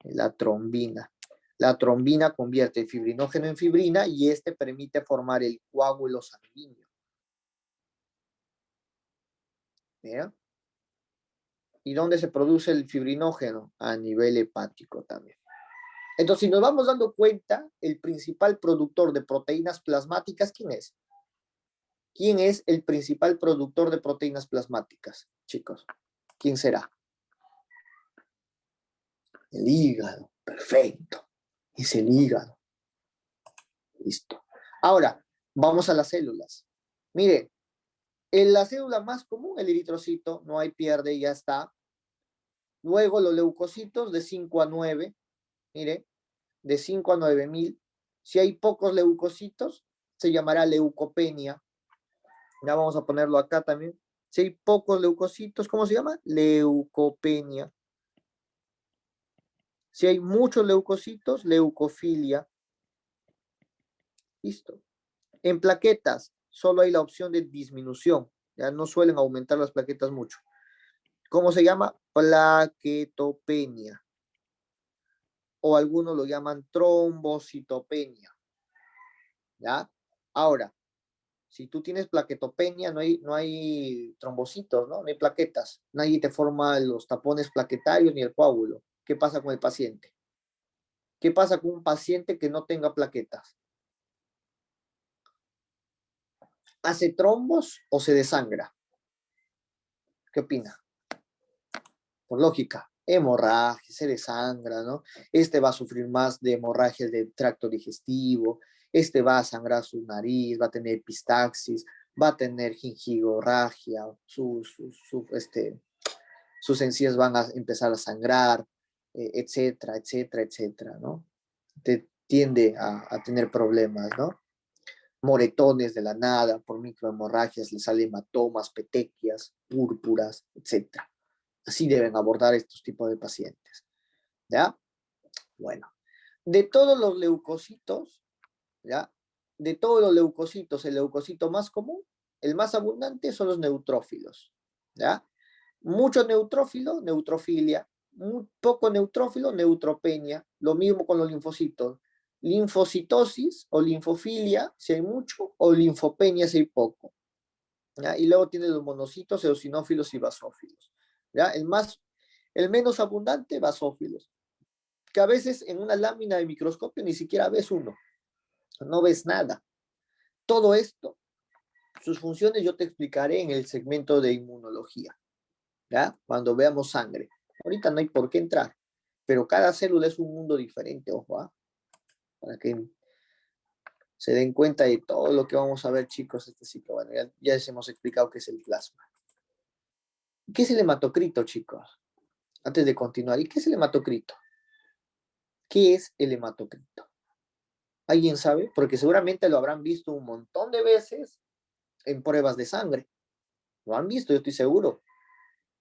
La trombina. La trombina convierte el fibrinógeno en fibrina y este permite formar el coágulo sanguíneo. ¿Vean? ¿Y dónde se produce el fibrinógeno? A nivel hepático también. Entonces, si nos vamos dando cuenta, el principal productor de proteínas plasmáticas, ¿quién es? ¿Quién es el principal productor de proteínas plasmáticas, chicos? ¿Quién será? El hígado. Perfecto. Es el hígado. Listo. Ahora, vamos a las células. Mire, en la célula más común, el eritrocito, no hay pierde, ya está. Luego los leucocitos de 5 a 9, mire, de 5 a 9.000. Si hay pocos leucocitos, se llamará leucopenia. Ya vamos a ponerlo acá también. Si hay pocos leucocitos, ¿cómo se llama? Leucopenia. Si hay muchos leucocitos, leucofilia. Listo. En plaquetas, solo hay la opción de disminución. Ya no suelen aumentar las plaquetas mucho. ¿Cómo se llama? Plaquetopenia. O algunos lo llaman trombocitopenia. ¿Ya? Ahora, si tú tienes plaquetopenia, no hay trombocitos, ¿no? No hay plaquetas. Nadie te forma los tapones plaquetarios ni el coágulo. ¿Qué pasa con el paciente? ¿Qué pasa con un paciente que no tenga plaquetas? ¿Hace trombos o se desangra? ¿Qué opina? Por lógica, hemorragia, se desangra, ¿no? Este va a sufrir más de hemorragias del tracto digestivo, este va a sangrar su nariz, va a tener epistaxis, va a tener gingivorragia, sus encías van a empezar a sangrar, etcétera, etcétera, etcétera, ¿no? Tiende a tener problemas, ¿no? Moretones de la nada, por microhemorragias, le salen hematomas, petequias, púrpuras, etcétera. Así deben abordar estos tipos de pacientes. ¿Ya? Bueno, de todos los leucocitos, ¿ya? De todos los leucocitos, el leucocito más común el más abundante son los neutrófilos, ¿ya? Mucho neutrófilo, neutrofilia, muy poco neutrófilo, neutropenia, lo mismo con los linfocitos. Linfocitosis o linfofilia si hay mucho, o linfopenia si hay poco. ¿Ya? Y luego tiene los monocitos, eosinófilos y basófilos. ¿Ya? El menos abundante, basófilos, que a veces en una lámina de microscopio ni siquiera ves uno, no ves nada. Todo esto, sus funciones yo te explicaré en el segmento de inmunología, ¿ya? Cuando veamos sangre. Ahorita no hay por qué entrar, pero cada célula es un mundo diferente, ojo, ¿ah? Para que se den cuenta de todo lo que vamos a ver, chicos, este ciclo. Bueno, ya les hemos explicado qué es el plasma. ¿Qué es el hematocrito, chicos? Antes de continuar, ¿y qué es el hematocrito? ¿Qué es el hematocrito? ¿Alguien sabe? Porque seguramente lo habrán visto un montón de veces en pruebas de sangre. Lo han visto, yo estoy seguro.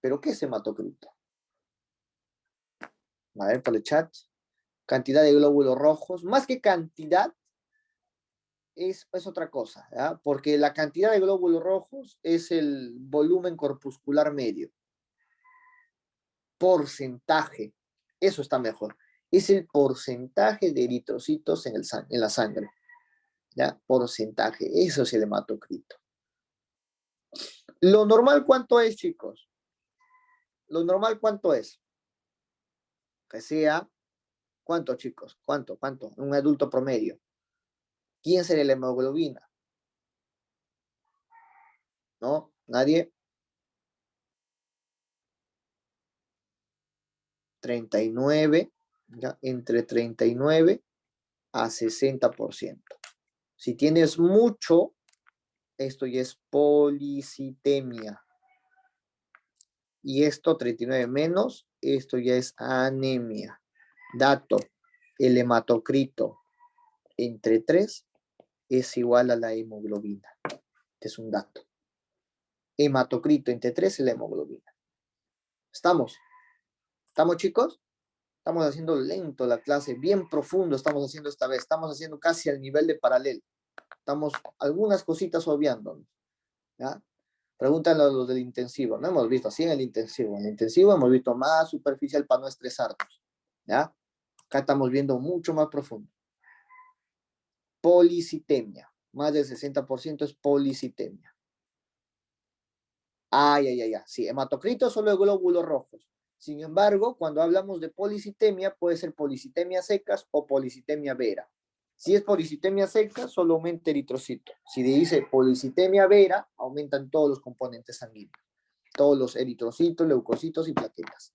¿Pero qué es hematocrito? A ver, por el chat. Cantidad de glóbulos rojos. Más que cantidad, es otra cosa, ¿ya? Porque la cantidad de glóbulos rojos es el volumen corpuscular medio. Porcentaje. Eso está mejor. Es el porcentaje de eritrocitos en la sangre. ¿Ya? Porcentaje. Eso es el hematocrito. ¿Lo normal cuánto es, chicos? ¿Lo normal cuánto es? Que sea, ¿cuánto, chicos? ¿Cuánto? Un adulto promedio. ¿Quién sería la hemoglobina? ¿No? ¿Nadie? 39, ¿ya? Entre 39 a 60%. Si tienes mucho, esto ya es policitemia. Y esto, 39 menos, esto ya es anemia. Dato, el hematocrito entre 3 es igual a la hemoglobina. Este es un dato. Hematocrito entre 3 es la hemoglobina. ¿Estamos? ¿Estamos, chicos? Estamos haciendo lento la clase, bien profundo estamos haciendo esta vez. Estamos haciendo casi al nivel de paralelo. Estamos algunas cositas obviando, ¿ya? Pregúntale a los del intensivo. No hemos visto así en el intensivo. En el intensivo hemos visto más superficial para no estresarnos, ¿ya? Acá estamos viendo mucho más profundo. Policitemia. Más del 60% es policitemia. Sí, hematocrito solo de glóbulos rojos. Sin embargo, cuando hablamos de policitemia, puede ser policitemia secas o policitemia vera. Si es policitemia seca, solo aumenta eritrocito. Si dice policitemia vera, aumentan todos los componentes sanguíneos. Todos los eritrocitos, leucocitos y plaquetas.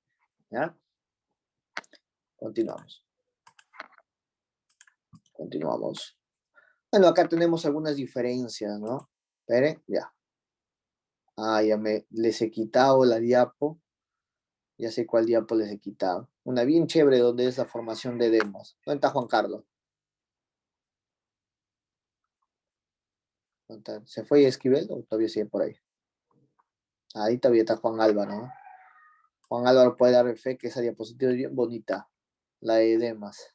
¿Ya? Continuamos. Bueno, acá tenemos algunas diferencias, ¿no? Esperen, ya. Les he quitado la diapo. Ya sé cuál diapo les he quitado. Una bien chévere donde es la formación de demos. ¿Dónde está Juan Carlos? ¿Se fue Esquivel o todavía sigue por ahí? Ahí todavía está Juan Álvaro, ¿no? Juan Álvaro puede dar fe que esa diapositiva es bien bonita, la de edemas.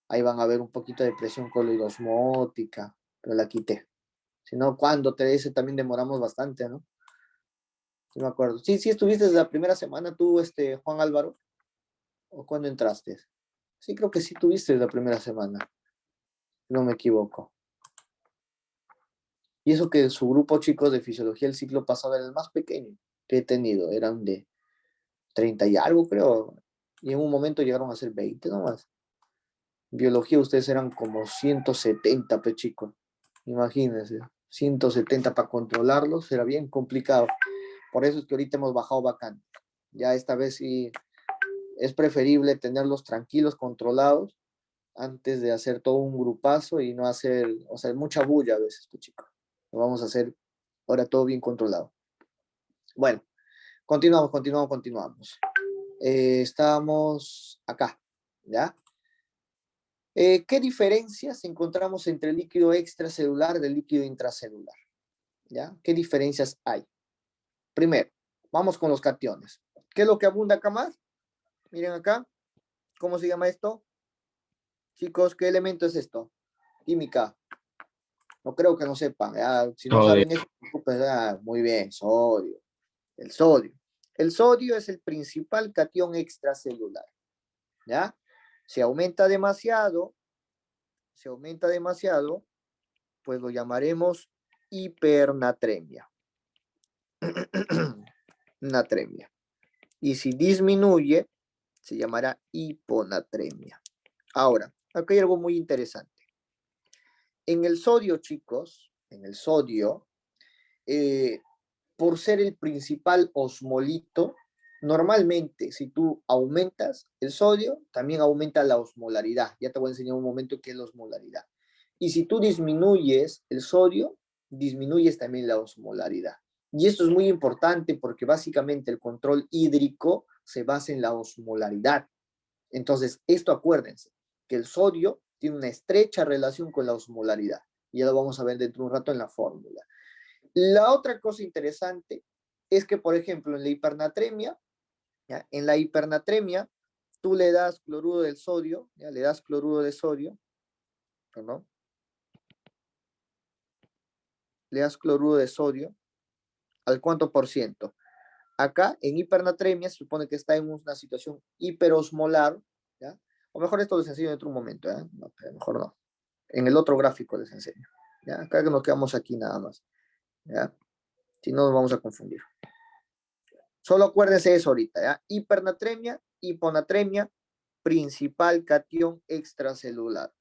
Ahí van a ver un poquito de presión coloidosmótica, pero la quité. Si no, cuando te dice también demoramos bastante, ¿no? Sí me acuerdo. Sí, estuviste desde la primera semana tú, Juan Álvaro, ¿o cuándo entraste? Sí, creo que sí tuviste desde la primera semana, no me equivoco. Y eso que su grupo, chicos, de fisiología el ciclo pasado era el más pequeño que he tenido, eran de 30 y algo, creo, y en un momento llegaron a ser 20 nomás. Biología ustedes eran como 170, pe chicos, imagínense, 170 para controlarlos, era bien complicado. Por eso es que ahorita hemos bajado bacán. Ya esta vez sí es preferible tenerlos tranquilos, controlados, antes de hacer todo un grupazo y no hacer, o sea, mucha bulla a veces, pues chicos. Lo vamos a hacer ahora todo bien controlado. Bueno, continuamos. Estamos acá, ¿ya? ¿Qué diferencias encontramos entre el líquido extracelular y el líquido intracelular? ¿Ya? ¿Qué diferencias hay? Primero, vamos con los cationes. ¿Qué es lo que abunda acá más? Miren acá, ¿cómo se llama esto? Chicos, ¿qué elemento es esto? Química. No creo que no sepan. ¿Ya? Si no Sodio. saben eso, pues, muy bien, sodio. El sodio. El sodio es el principal catión extracelular. ¿Ya? Si aumenta demasiado, pues lo llamaremos hipernatremia. Natremia. Y si disminuye, se llamará hiponatremia. Ahora, aquí hay algo muy interesante. En el sodio, chicos, en el sodio, por ser el principal osmolito, normalmente si tú aumentas el sodio, también aumenta la osmolaridad. Ya te voy a enseñar un momento qué es la osmolaridad. Y si tú disminuyes el sodio, disminuyes también la osmolaridad. Y esto es muy importante porque básicamente el control hídrico se basa en la osmolaridad. Entonces, esto acuérdense, que el sodio tiene una estrecha relación con la osmolaridad. Y ya lo vamos a ver dentro de un rato en la fórmula. La otra cosa interesante es que, por ejemplo, en la hipernatremia, ¿ya? En la hipernatremia, tú le das cloruro del sodio, ¿ya? Le das cloruro de sodio, ¿no? Le das cloruro de sodio, ¿al cuánto por ciento? Acá, en hipernatremia, se supone que está en una situación hiperosmolar, ¿ya? O mejor esto les enseño en otro momento, ¿ya? No, mejor no. En el otro gráfico les enseño, ¿ya? Acá que nos quedamos aquí nada más, ¿ya? Si no, nos vamos a confundir. Solo acuérdense eso ahorita, ¿ya? Hipernatremia, hiponatremia, principal catión extracelular.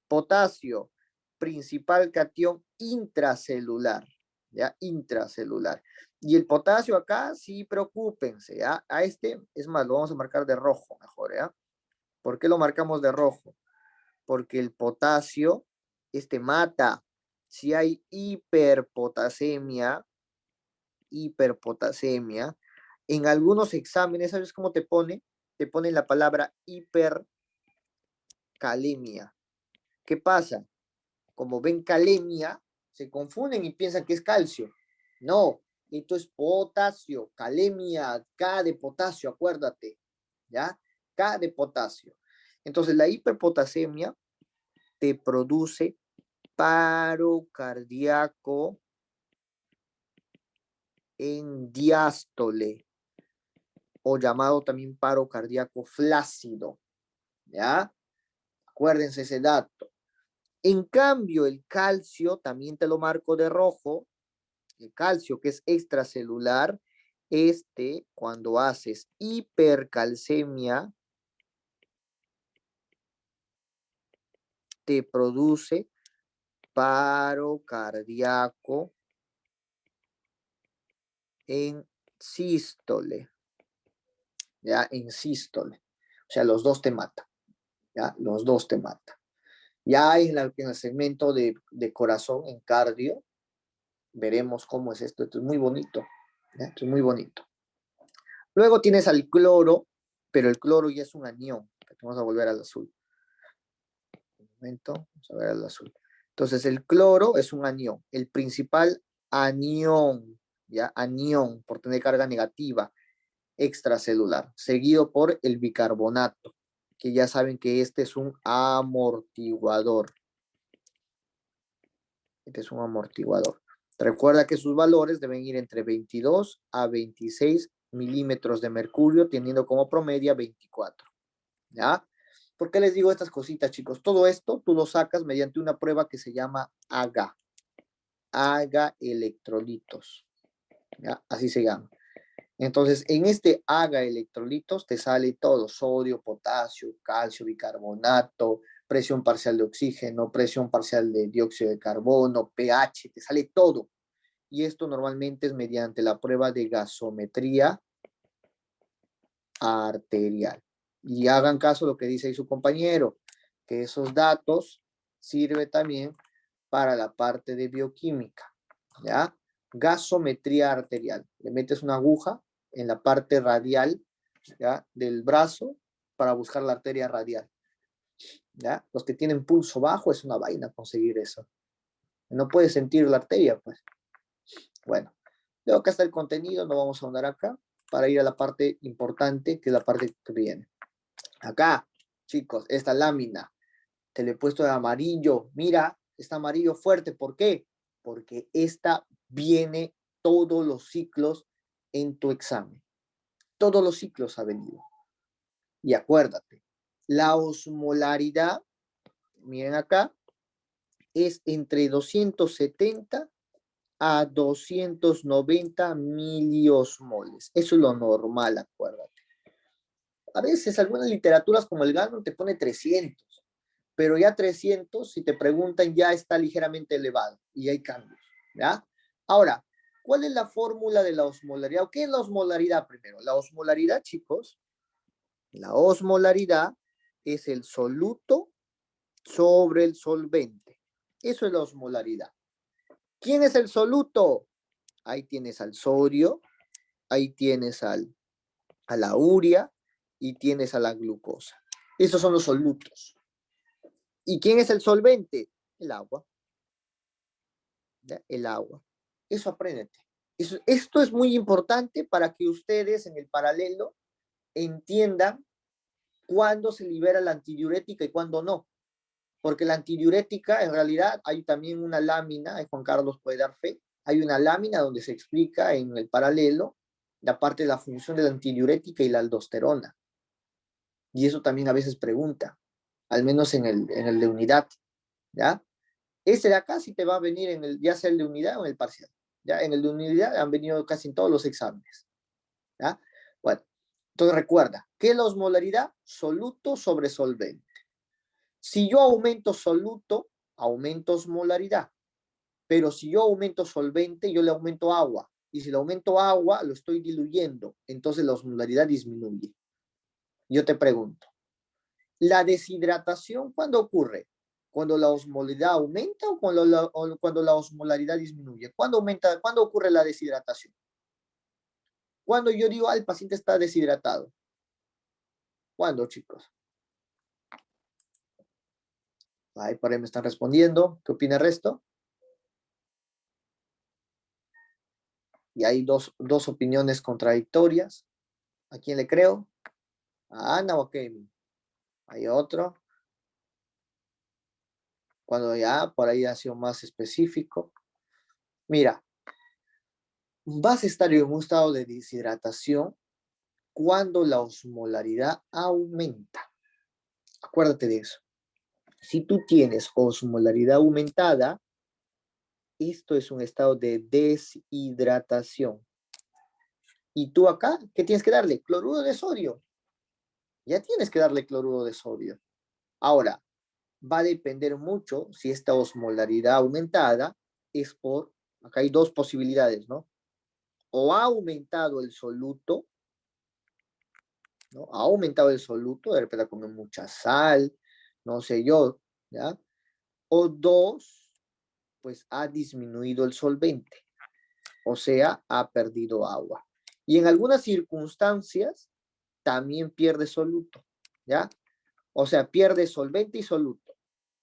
Potasio, principal catión intracelular, ¿ya? Intracelular. Y el potasio acá, sí, preocúpense, ¿ya? A este, es más, lo vamos a marcar de rojo mejor, ¿ya? ¿Por qué lo marcamos de rojo? Porque el potasio, este mata. Si hay hiperpotasemia, en algunos exámenes, ¿sabes cómo te pone? Te pone la palabra hipercalemia. ¿Qué pasa? Como ven calemia, se confunden y piensan que es calcio. No, esto es potasio, calemia, K de potasio, acuérdate, ¿ya? K de potasio. Entonces, la hiperpotasemia te produce paro cardíaco en diástole, o llamado también paro cardíaco flácido, ¿ya? Acuérdense ese dato. En cambio, el calcio, también te lo marco de rojo, el calcio que es extracelular, cuando haces hipercalcemia, te produce paro cardíaco en sístole, ¿ya? En sístole. O sea, los dos te matan, ¿ya? Los dos te matan. Ya en el segmento de corazón, en cardio, veremos cómo es esto. Esto es muy bonito, ¿ya? Esto es muy bonito. Luego tienes al cloro, pero el cloro ya es un anión. Vamos a volver al azul. Un momento, vamos a ver al azul. Entonces, el cloro es un anión. El principal anión, ¿ya? Anión, por tener carga negativa extracelular, seguido por el bicarbonato, que ya saben que este es un amortiguador. Este es un amortiguador. Recuerda que sus valores deben ir entre 22 a 26 milímetros de mercurio, teniendo como promedio 24. ¿Ya? ¿Por qué les digo estas cositas, chicos? Todo esto tú lo sacas mediante una prueba que se llama AGA. AGA electrolitos. ¿Ya? Así se llama. Entonces, en este AGA electrolitos te sale todo: sodio, potasio, calcio, bicarbonato, presión parcial de oxígeno, presión parcial de dióxido de carbono, pH, te sale todo. Y esto normalmente es mediante la prueba de gasometría arterial. Y hagan caso a lo que dice ahí su compañero, que esos datos sirven también para la parte de bioquímica, ¿ya? Gasometría arterial. Le metes una aguja en la parte radial, ¿ya? Del brazo para buscar la arteria radial, ¿ya? Los que tienen pulso bajo es una vaina conseguir eso. No puedes sentir la arteria, pues. Bueno, luego acá está el contenido, no vamos a ahondar acá para ir a la parte importante, que es la parte que viene. Acá, chicos, esta lámina, te le he puesto de amarillo. Mira está amarillo fuerte. ¿Por qué? Porque esta viene todos los ciclos en tu examen. Todos los ciclos ha venido. Y acuérdate, la osmolaridad, miren acá, es entre 270 a 290 miliosmoles. Eso es lo normal, acuérdate. A veces algunas literaturas como el Gano te pone 300, pero ya 300, si te preguntan, ya está ligeramente elevado y hay cambios, ¿ya? Ahora, ¿cuál es la fórmula de la osmolaridad? ¿O qué es la osmolaridad primero? La osmolaridad, chicos, la osmolaridad es el soluto sobre el solvente. Eso es la osmolaridad. ¿Quién es el soluto? Ahí tienes al sodio, ahí tienes a la urea y tienes a la glucosa. Esos son los solutos. ¿Y quién es el solvente? El agua. ¿Ya? El agua. Eso apréndete. Esto es muy importante para que ustedes en el paralelo entiendan cuándo se libera la antidiurética y cuándo no. Porque la antidiurética, en realidad, hay también una lámina, Juan Carlos puede dar fe, hay una lámina donde se explica en el paralelo la parte de la función de la antidiurética y la aldosterona. Y eso también a veces pregunta, al menos en el de unidad, ¿ya? Ese de acá sí te va a venir ya sea el de unidad o en el parcial, ¿ya? En el de unidad han venido casi en todos los exámenes, ¿ya? Bueno, entonces recuerda, ¿qué es la osmolaridad? Soluto sobre solvente. Si yo aumento soluto, aumento osmolaridad. Pero si yo aumento solvente, yo le aumento agua. Y si le aumento agua, lo estoy diluyendo. Entonces la osmolaridad disminuye. Yo te pregunto, ¿la deshidratación cuándo ocurre? ¿Cuando la osmolaridad aumenta o cuando la osmolaridad disminuye? ¿Cuándo ocurre la deshidratación? Cuando yo digo, el paciente está deshidratado. ¿Cuándo, chicos? Ahí por ahí me están respondiendo. ¿Qué opina el resto? Y hay dos opiniones contradictorias. ¿A quién le creo? ¿A Ana o a Kevin? Hay otro. Cuando ya por ahí ha sido más específico. Mira, vas a estar en un estado de deshidratación cuando la osmolaridad aumenta. Acuérdate de eso. Si tú tienes osmolaridad aumentada, esto es un estado de deshidratación. Y tú acá, ¿qué tienes que darle? Cloruro de sodio. Ya tienes que darle cloruro de sodio. Ahora, va a depender mucho si esta osmolaridad aumentada es acá hay dos posibilidades, ¿no? O ha aumentado el soluto, ¿no? Ha aumentado el soluto, de repente come mucha sal, no sé yo, ¿ya? O dos, pues ha disminuido el solvente, o sea, ha perdido agua. Y en algunas circunstancias también pierde soluto, ¿ya? O sea, pierde solvente y soluto.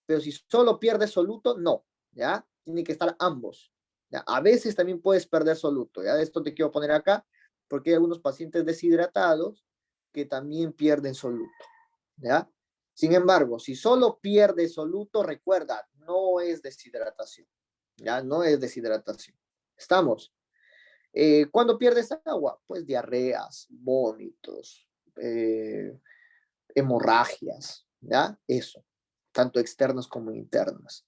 Pero si solo pierde soluto, no, ¿ya? Tiene que estar ambos. ¿Ya? A veces también puedes perder soluto, ¿ya? Esto te quiero poner acá, porque hay algunos pacientes deshidratados que también pierden soluto, ¿ya? Sin embargo, si solo pierde soluto, recuerda, no es deshidratación, ¿ya? No es deshidratación. ¿Estamos? ¿Cuándo pierdes agua? Pues diarreas, vómitos, hemorragias, ¿ya? Eso, tanto externas como internas.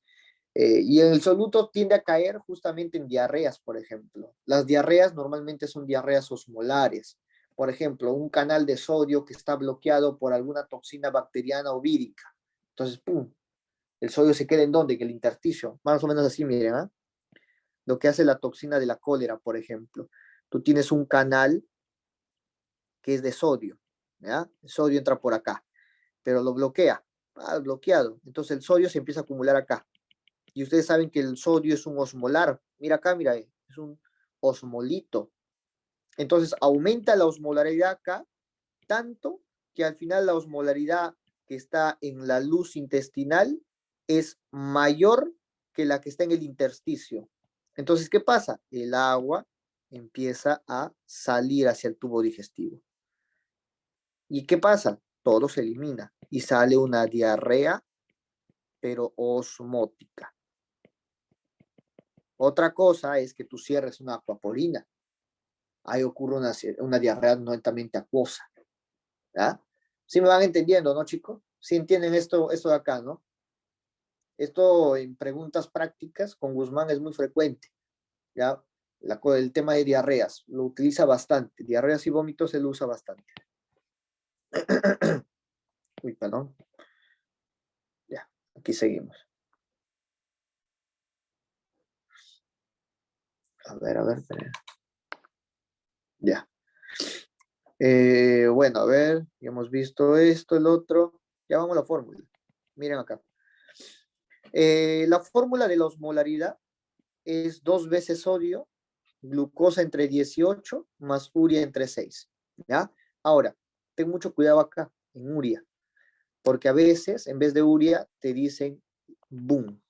Y el soluto tiende a caer justamente en diarreas, por ejemplo. Las diarreas normalmente son diarreas osmolares. Por ejemplo, un canal de sodio que está bloqueado por alguna toxina bacteriana o vírica. Entonces, ¡pum! El sodio se queda en dónde? Que el intersticio. Más o menos así, miren, ¿eh? Lo que hace la toxina de la cólera, por ejemplo. Tú tienes un canal que es de sodio, ¿ya? El sodio entra por acá, pero lo bloquea. Bloqueado. Entonces el sodio se empieza a acumular acá. Y ustedes saben que el sodio es un osmolar. Mira acá, mira, es un osmolito. Entonces aumenta la osmolaridad acá, tanto que al final la osmolaridad que está en la luz intestinal es mayor que la que está en el intersticio. Entonces, ¿qué pasa? El agua empieza a salir hacia el tubo digestivo. ¿Y qué pasa? Todo se elimina y sale una diarrea, pero osmótica. Otra cosa es que tú cierres una acuaporina. Ahí ocurre una diarrea netamente acuosa. ¿Ya? ¿Sí me van entendiendo, no, chicos? ¿Sí entienden esto de acá, no? Esto en preguntas prácticas con Guzmán es muy frecuente. ¿Ya? El tema de diarreas lo utiliza bastante. Diarreas y vómitos se lo usa bastante. Uy, perdón. Ya, aquí seguimos. A ver. Ya. Bueno, a ver, ya hemos visto esto, el otro. Ya vamos a la fórmula. Miren acá. La fórmula de la osmolaridad es 2 veces sodio, glucosa entre 18 más urea entre 6. ¿Ya? Ahora, ten mucho cuidado acá, en urea, porque a veces, en vez de urea, te dicen boom.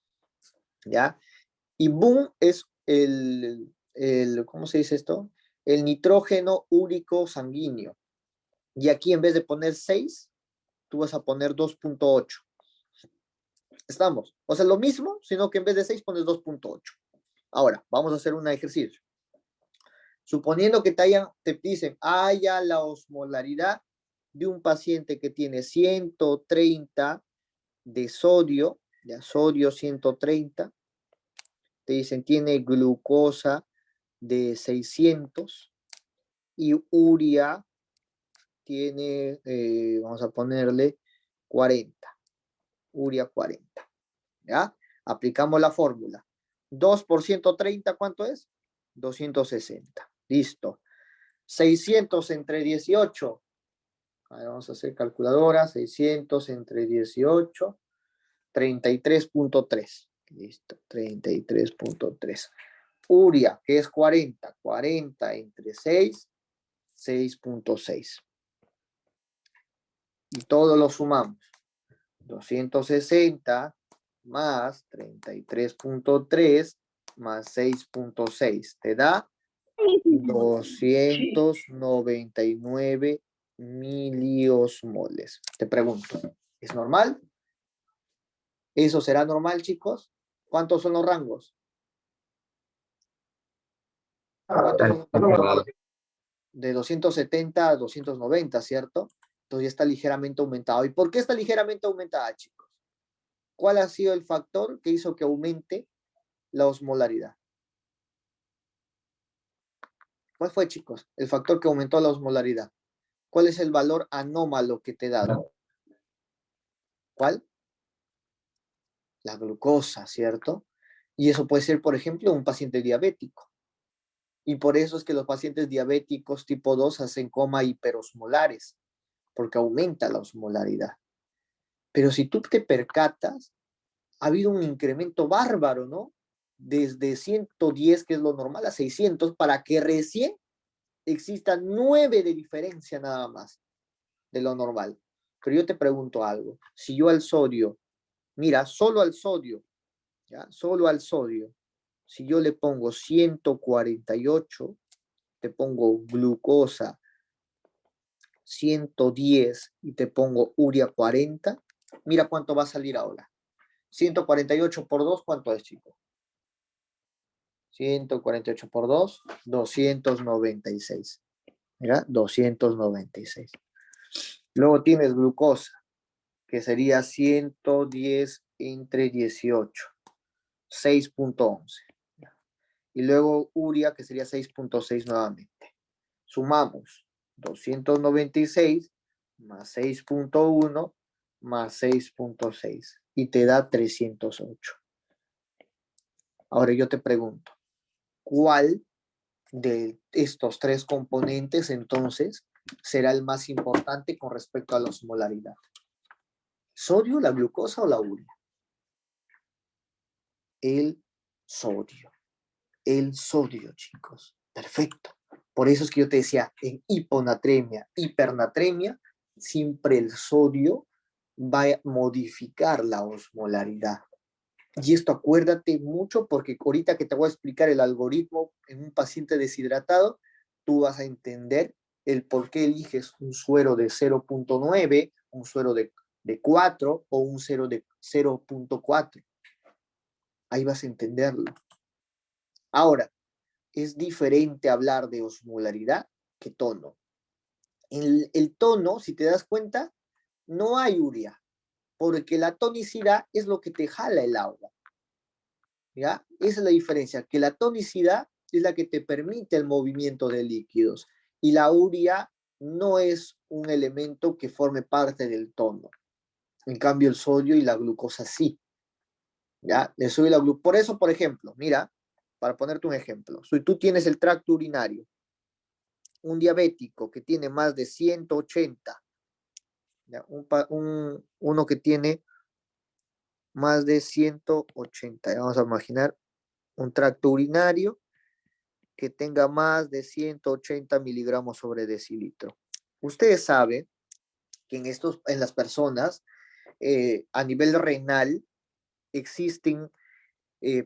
¿Ya? Y boom es ¿cómo se dice esto? El nitrógeno úrico sanguíneo. Y aquí en vez de poner 6, tú vas a poner 2.8. Estamos. O sea, lo mismo, sino que en vez de 6 pones 2.8. Ahora, vamos a hacer un ejercicio. Suponiendo que te dicen, haya la osmolaridad de un paciente que tiene 130 de sodio, ya sodio 130, te dicen tiene glucosa de 600 y urea tiene, vamos a ponerle 40, urea 40, ¿ya? Aplicamos la fórmula. 2 por 130, ¿cuánto es? 260. Listo. 600 entre 18. Ahí vamos a hacer calculadora. 600 entre 18. 33.3. Listo. 33.3. Urea, que es 40. 40 entre 6. 6.6. Y todo lo sumamos. 260 más 33.3 más 6.6 te da 299 miliosmoles. Te pregunto, ¿es normal? ¿Eso será normal, chicos? ¿Cuántos son los rangos? ¿Cuántos son los rangos? De 270 a 290, ¿cierto? Entonces ya está ligeramente aumentado. ¿Y por qué está ligeramente aumentada, chicos? ¿Cuál ha sido el factor que hizo que aumente la osmolaridad? ¿Cuál fue, chicos? El factor que aumentó la osmolaridad. ¿Cuál es el valor anómalo que te he dado? ¿Cuál? La glucosa, ¿cierto? Y eso puede ser, por ejemplo, un paciente diabético. Y por eso es que los pacientes diabéticos tipo 2 hacen coma hiperosmolares, porque aumenta la osmolaridad. Pero si tú te percatas, ha habido un incremento bárbaro, ¿no? Desde 110, que es lo normal, a 600, para que recién existan 9 de diferencia nada más de lo normal. Pero yo te pregunto algo. Si yo al sodio, mira, solo al sodio, ¿ya? Solo al sodio, si yo le pongo 148, te pongo glucosa 110 y te pongo urea 40, mira cuánto va a salir ahora. 148 por 2, ¿cuánto es, chicos? 148 por 2, 296. Mira, 296. Luego tienes glucosa, que sería 110 entre 18, 6.11. Y luego urea, que sería 6.6 nuevamente. Sumamos 296 más 6.1 más 6.6 y te da 308. Ahora yo te pregunto, ¿cuál de estos 3 componentes entonces será el más importante con respecto a la osmolaridad? ¿Sodio, la glucosa o la urea? El sodio. El sodio, chicos. Perfecto. Por eso es que yo te decía, en hiponatremia, hipernatremia, siempre el sodio va a modificar la osmolaridad. Y esto acuérdate mucho porque ahorita que te voy a explicar el algoritmo en un paciente deshidratado, tú vas a entender el por qué eliges un suero de 0.9, un suero de 4 o un suero de 0.4. Ahí vas a entenderlo. Ahora, es diferente hablar de osmolaridad que tono. En el tono, si te das cuenta, no hay urea, porque la tonicidad es lo que te jala el agua. ¿Ya? Esa es la diferencia, que la tonicidad es la que te permite el movimiento de líquidos y la urea no es un elemento que forme parte del tono. En cambio, el sodio y la glucosa sí. ¿Ya? El sodio y la glucosa. Por eso, por ejemplo, mira, para ponerte un ejemplo, si tú tienes el tracto urinario, un diabético que tiene más de 180, ¿ya? Uno que tiene más de 180, vamos a imaginar un tracto urinario que tenga más de 180 miligramos sobre decilitro. Ustedes saben que en las personas, a nivel renal, existen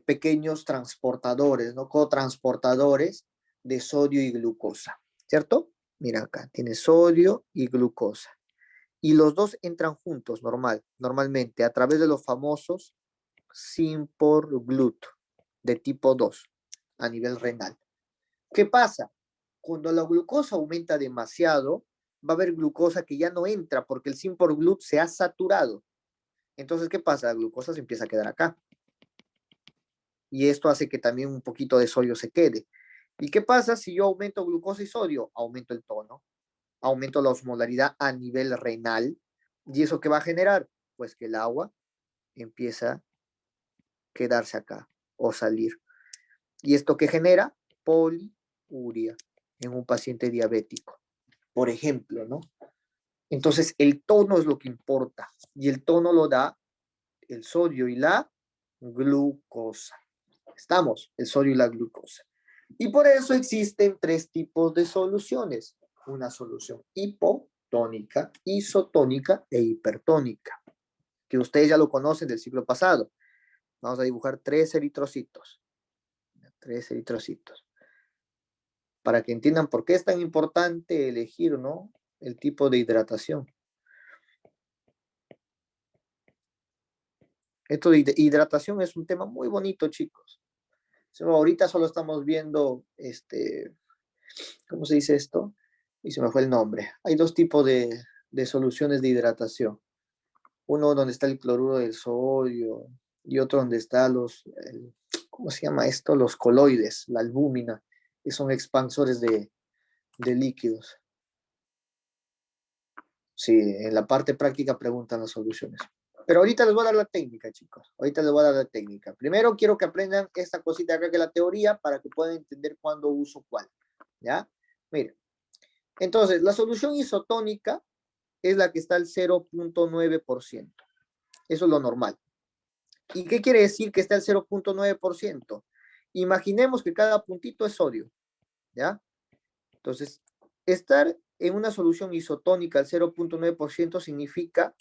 pequeños transportadores, ¿no? Cotransportadores de sodio y glucosa, ¿cierto? Mira acá, tiene sodio y glucosa. Y los dos entran juntos, normalmente, a través de los famosos Simpor-Glut de tipo 2 a nivel renal. ¿Qué pasa? Cuando la glucosa aumenta demasiado, va a haber glucosa que ya no entra porque el Simpor-Glut se ha saturado. Entonces, ¿qué pasa? La glucosa se empieza a quedar acá. Y esto hace que también un poquito de sodio se quede. ¿Y qué pasa si yo aumento glucosa y sodio? Aumento el tono, aumento la osmolaridad a nivel renal. ¿Y eso qué va a generar? Pues que el agua empieza a quedarse acá o salir. ¿Y esto qué genera? Poliuria en un paciente diabético, por ejemplo, ¿no? Entonces, el tono es lo que importa. Y el tono lo da el sodio y la glucosa. Estamos, el sodio y la glucosa. Y por eso existen tres tipos de soluciones. Una solución hipotónica, isotónica e hipertónica, que ustedes ya lo conocen del siglo pasado. Vamos a dibujar tres eritrocitos. Tres eritrocitos. Para que entiendan por qué es tan importante elegir, ¿no?, el tipo de hidratación. Esto de hidratación es un tema muy bonito, chicos. Ahorita solo estamos viendo, ¿cómo se dice esto? Y se me fue el nombre. Hay dos tipos de soluciones de hidratación. Uno donde está el cloruro del sodio y otro donde está ¿cómo se llama esto? Los coloides, la albúmina, que son expansores de líquidos. Sí, en la parte práctica preguntan las soluciones. Pero ahorita les voy a dar la técnica, chicos. Ahorita les voy a dar la técnica. Primero quiero que aprendan esta cosita acá que es la teoría para que puedan entender cuándo uso cuál. ¿Ya? Miren. Entonces, la solución isotónica es la que está al 0.9%. Eso es lo normal. ¿Y qué quiere decir que está al 0.9%? Imaginemos que cada puntito es sodio. ¿Ya? Entonces, estar en una solución isotónica al 0.9% significa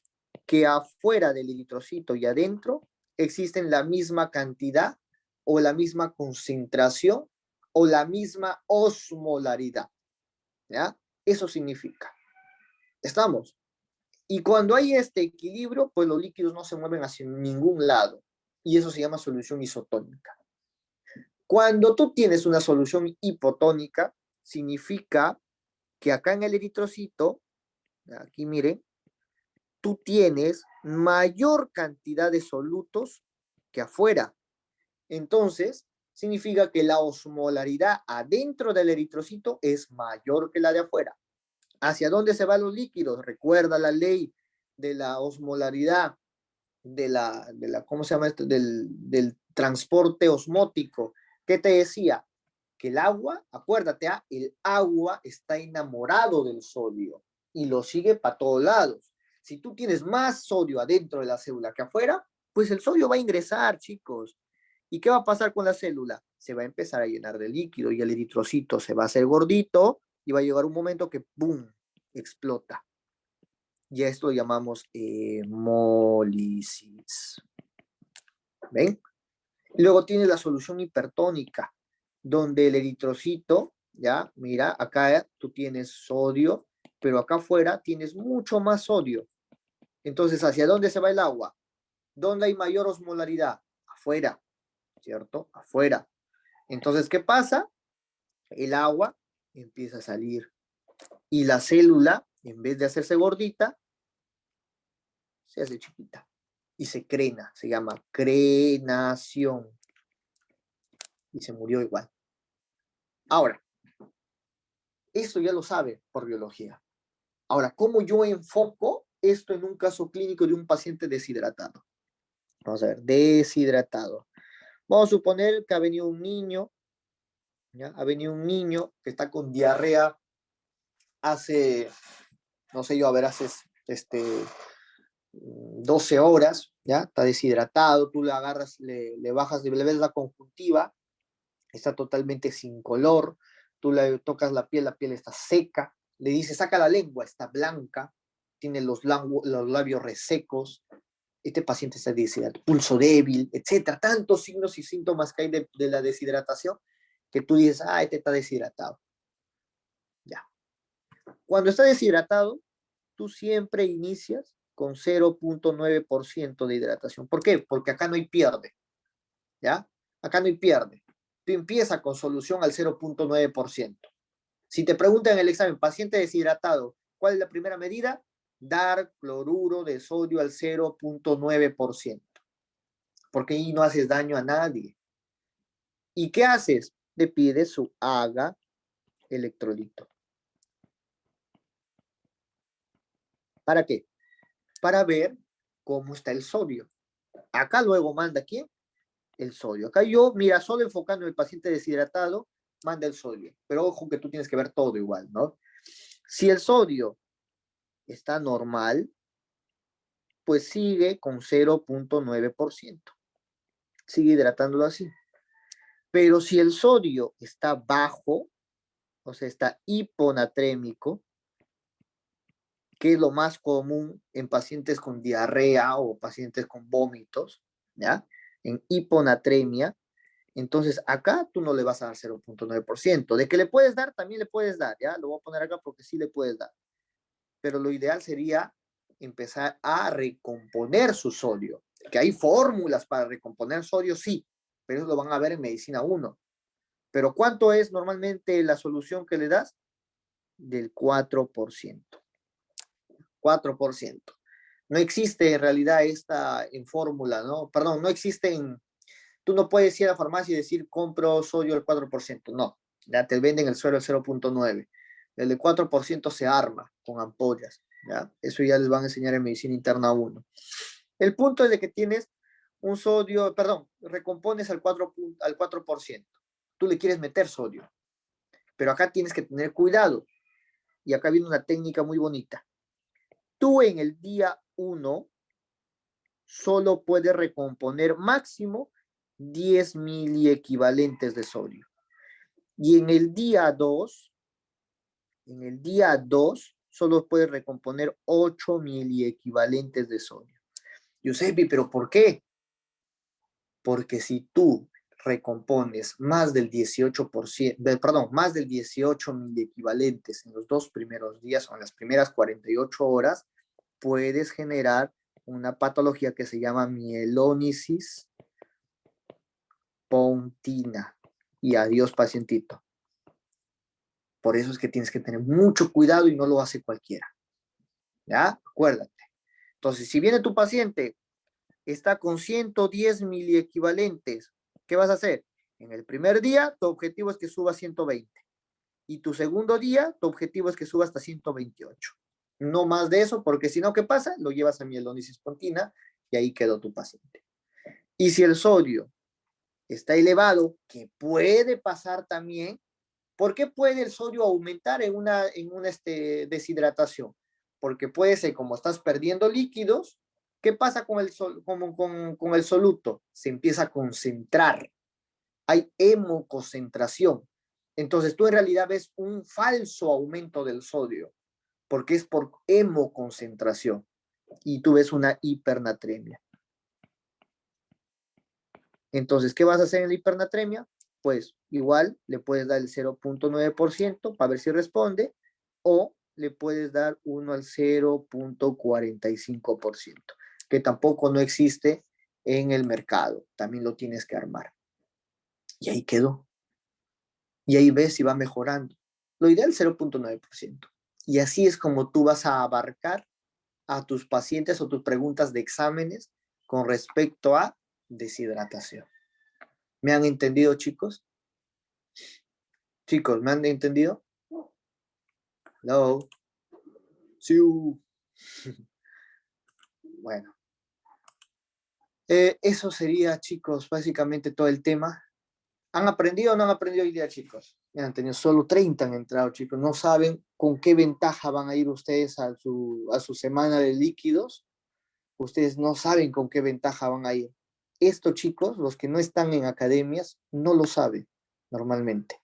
que afuera del eritrocito y adentro existen la misma cantidad o la misma concentración o la misma osmolaridad. ¿Ya? Eso significa. ¿Estamos? Y cuando hay este equilibrio, pues los líquidos no se mueven hacia ningún lado. Y eso se llama solución isotónica. Cuando tú tienes una solución hipotónica, significa que acá en el eritrocito, aquí miren, tú tienes mayor cantidad de solutos que afuera. Entonces, significa que la osmolaridad adentro del eritrocito es mayor que la de afuera. ¿Hacia dónde se van los líquidos? Recuerda la ley de la osmolaridad, ¿cómo se llama esto? Del transporte osmótico. ¿Qué te decía? Que el agua, acuérdate, el agua está enamorado del sodio y lo sigue para todos lados. Si tú tienes más sodio adentro de la célula que afuera, pues el sodio va a ingresar, chicos. ¿Y qué va a pasar con la célula? Se va a empezar a llenar de líquido y el eritrocito se va a hacer gordito y va a llegar un momento que ¡boom!, explota. Y a esto lo llamamos hemólisis. ¿Ven? Luego tiene la solución hipertónica, donde el eritrocito, ya, mira, acá tú tienes sodio, pero acá afuera tienes mucho más sodio. Entonces, ¿hacia dónde se va el agua? ¿Dónde hay mayor osmolaridad? Afuera, ¿cierto? Afuera. Entonces, ¿qué pasa? El agua empieza a salir y la célula, en vez de hacerse gordita, se hace chiquita y se crena, se llama crenación y se murió igual. Ahora, esto ya lo sabe por biología. Ahora, ¿cómo yo enfoco esto en un caso clínico de un paciente deshidratado? Vamos a ver, deshidratado. Vamos a suponer que ha venido un niño, ¿ya? Ha venido un niño que está con diarrea hace, no sé yo, a ver, hace 12 horas, ¿ya? Está deshidratado, tú le agarras, le bajas, le ves la conjuntiva, está totalmente sin color, tú le tocas la piel está seca, le dices, saca la lengua, está blanca, tiene los labios resecos, este paciente está deshidratado, pulso débil, etcétera, tantos signos y síntomas que hay de la deshidratación que tú dices, ah, este está deshidratado. Ya. Cuando está deshidratado, tú siempre inicias con 0.9% de hidratación. ¿Por qué? Porque acá no hay pierde, ¿ya? Acá no hay pierde. Tú empiezas con solución al 0.9%. Si te preguntan en el examen, paciente deshidratado, ¿cuál es la primera medida? Dar cloruro de sodio al 0.9%. Porque ahí no haces daño a nadie. ¿Y qué haces? Le pides su haga electrolito. ¿Para qué? Para ver cómo está el sodio. Acá luego manda ¿quién? El sodio. Acá yo, mira, solo enfocando en el paciente deshidratado, manda el sodio. Pero ojo que tú tienes que ver todo igual, ¿no? Si el sodio está normal, pues sigue con 0.9%. Sigue hidratándolo así. Pero si el sodio está bajo, o sea, está hiponatrémico, que es lo más común en pacientes con diarrea o pacientes con vómitos, ¿ya? En hiponatremia, entonces acá tú no le vas a dar 0.9%. De que le puedes dar, también le puedes dar, ¿ya? Lo voy a poner acá porque sí le puedes dar. Pero lo ideal sería empezar a recomponer su sodio. Que hay fórmulas para recomponer sodio, sí, pero eso lo van a ver en medicina 1. Pero ¿cuánto es normalmente la solución que le das? Del 4%. 4%. No existe en realidad esta en fórmula, ¿no? Perdón, no existe en... Tú no puedes ir a la farmacia y decir, compro sodio al 4%. No, ya te venden el suero al 0.9. El de 4% se arma con ampollas, ¿ya? Eso ya les van a enseñar en medicina interna 1. El punto es de que tienes un sodio, perdón, recompones al 4%. Tú le quieres meter sodio, pero acá tienes que tener cuidado. Y acá viene una técnica muy bonita. Tú en el día 1 solo puedes recomponer máximo 10 miliequivalentes de sodio. Y en el día 2 solo puedes recomponer 8 miliequivalentes de sodio. Giuseppe, ¿pero por qué? Porque si tú recompones más del 18%, más del 18 miliequivalentes en los 2 primeros días o en las primeras 48 horas, puedes generar una patología que se llama mielónisis pontina. Y adiós, pacientito. Por eso es que tienes que tener mucho cuidado y no lo hace cualquiera. ¿Ya? Acuérdate. Entonces, si viene tu paciente, está con 110 miliequivalentes, ¿qué vas a hacer? En el primer día, tu objetivo es que suba a 120. Y tu segundo día, tu objetivo es que suba hasta 128. No más de eso, porque si no, ¿qué pasa? Lo llevas a mielonisis pontina y ahí quedó tu paciente. Y si el sodio está elevado, que puede pasar también, ¿por qué puede el sodio aumentar en una deshidratación? Porque puede ser, como estás perdiendo líquidos, ¿qué pasa con el soluto? Se empieza a concentrar. Hay hemoconcentración. Entonces tú en realidad ves un falso aumento del sodio, porque es por hemoconcentración. Y tú ves una hipernatremia. Entonces, ¿qué vas a hacer en la hipernatremia? Pues igual le puedes dar el 0.9% para ver si responde, o le puedes dar 1 al 0.45%, que tampoco no existe en el mercado. También lo tienes que armar. Y ahí quedó. y ahí ves si va mejorando. Lo ideal 0,9%. Y así es como tú vas a abarcar a tus pacientes o tus preguntas de exámenes con respecto a deshidratación. ¿Me han entendido, chicos? Chicos, ¿me han entendido? Hello. Sí. Bueno. Eso sería, chicos, básicamente todo el tema. ¿Han aprendido o no han aprendido hoy día, chicos? Ya han tenido solo 30 han entrado, chicos. No saben con qué ventaja van a ir ustedes a su semana de líquidos. Ustedes no saben con qué ventaja van a ir. Esto, chicos, los que no están en academias, no lo saben normalmente.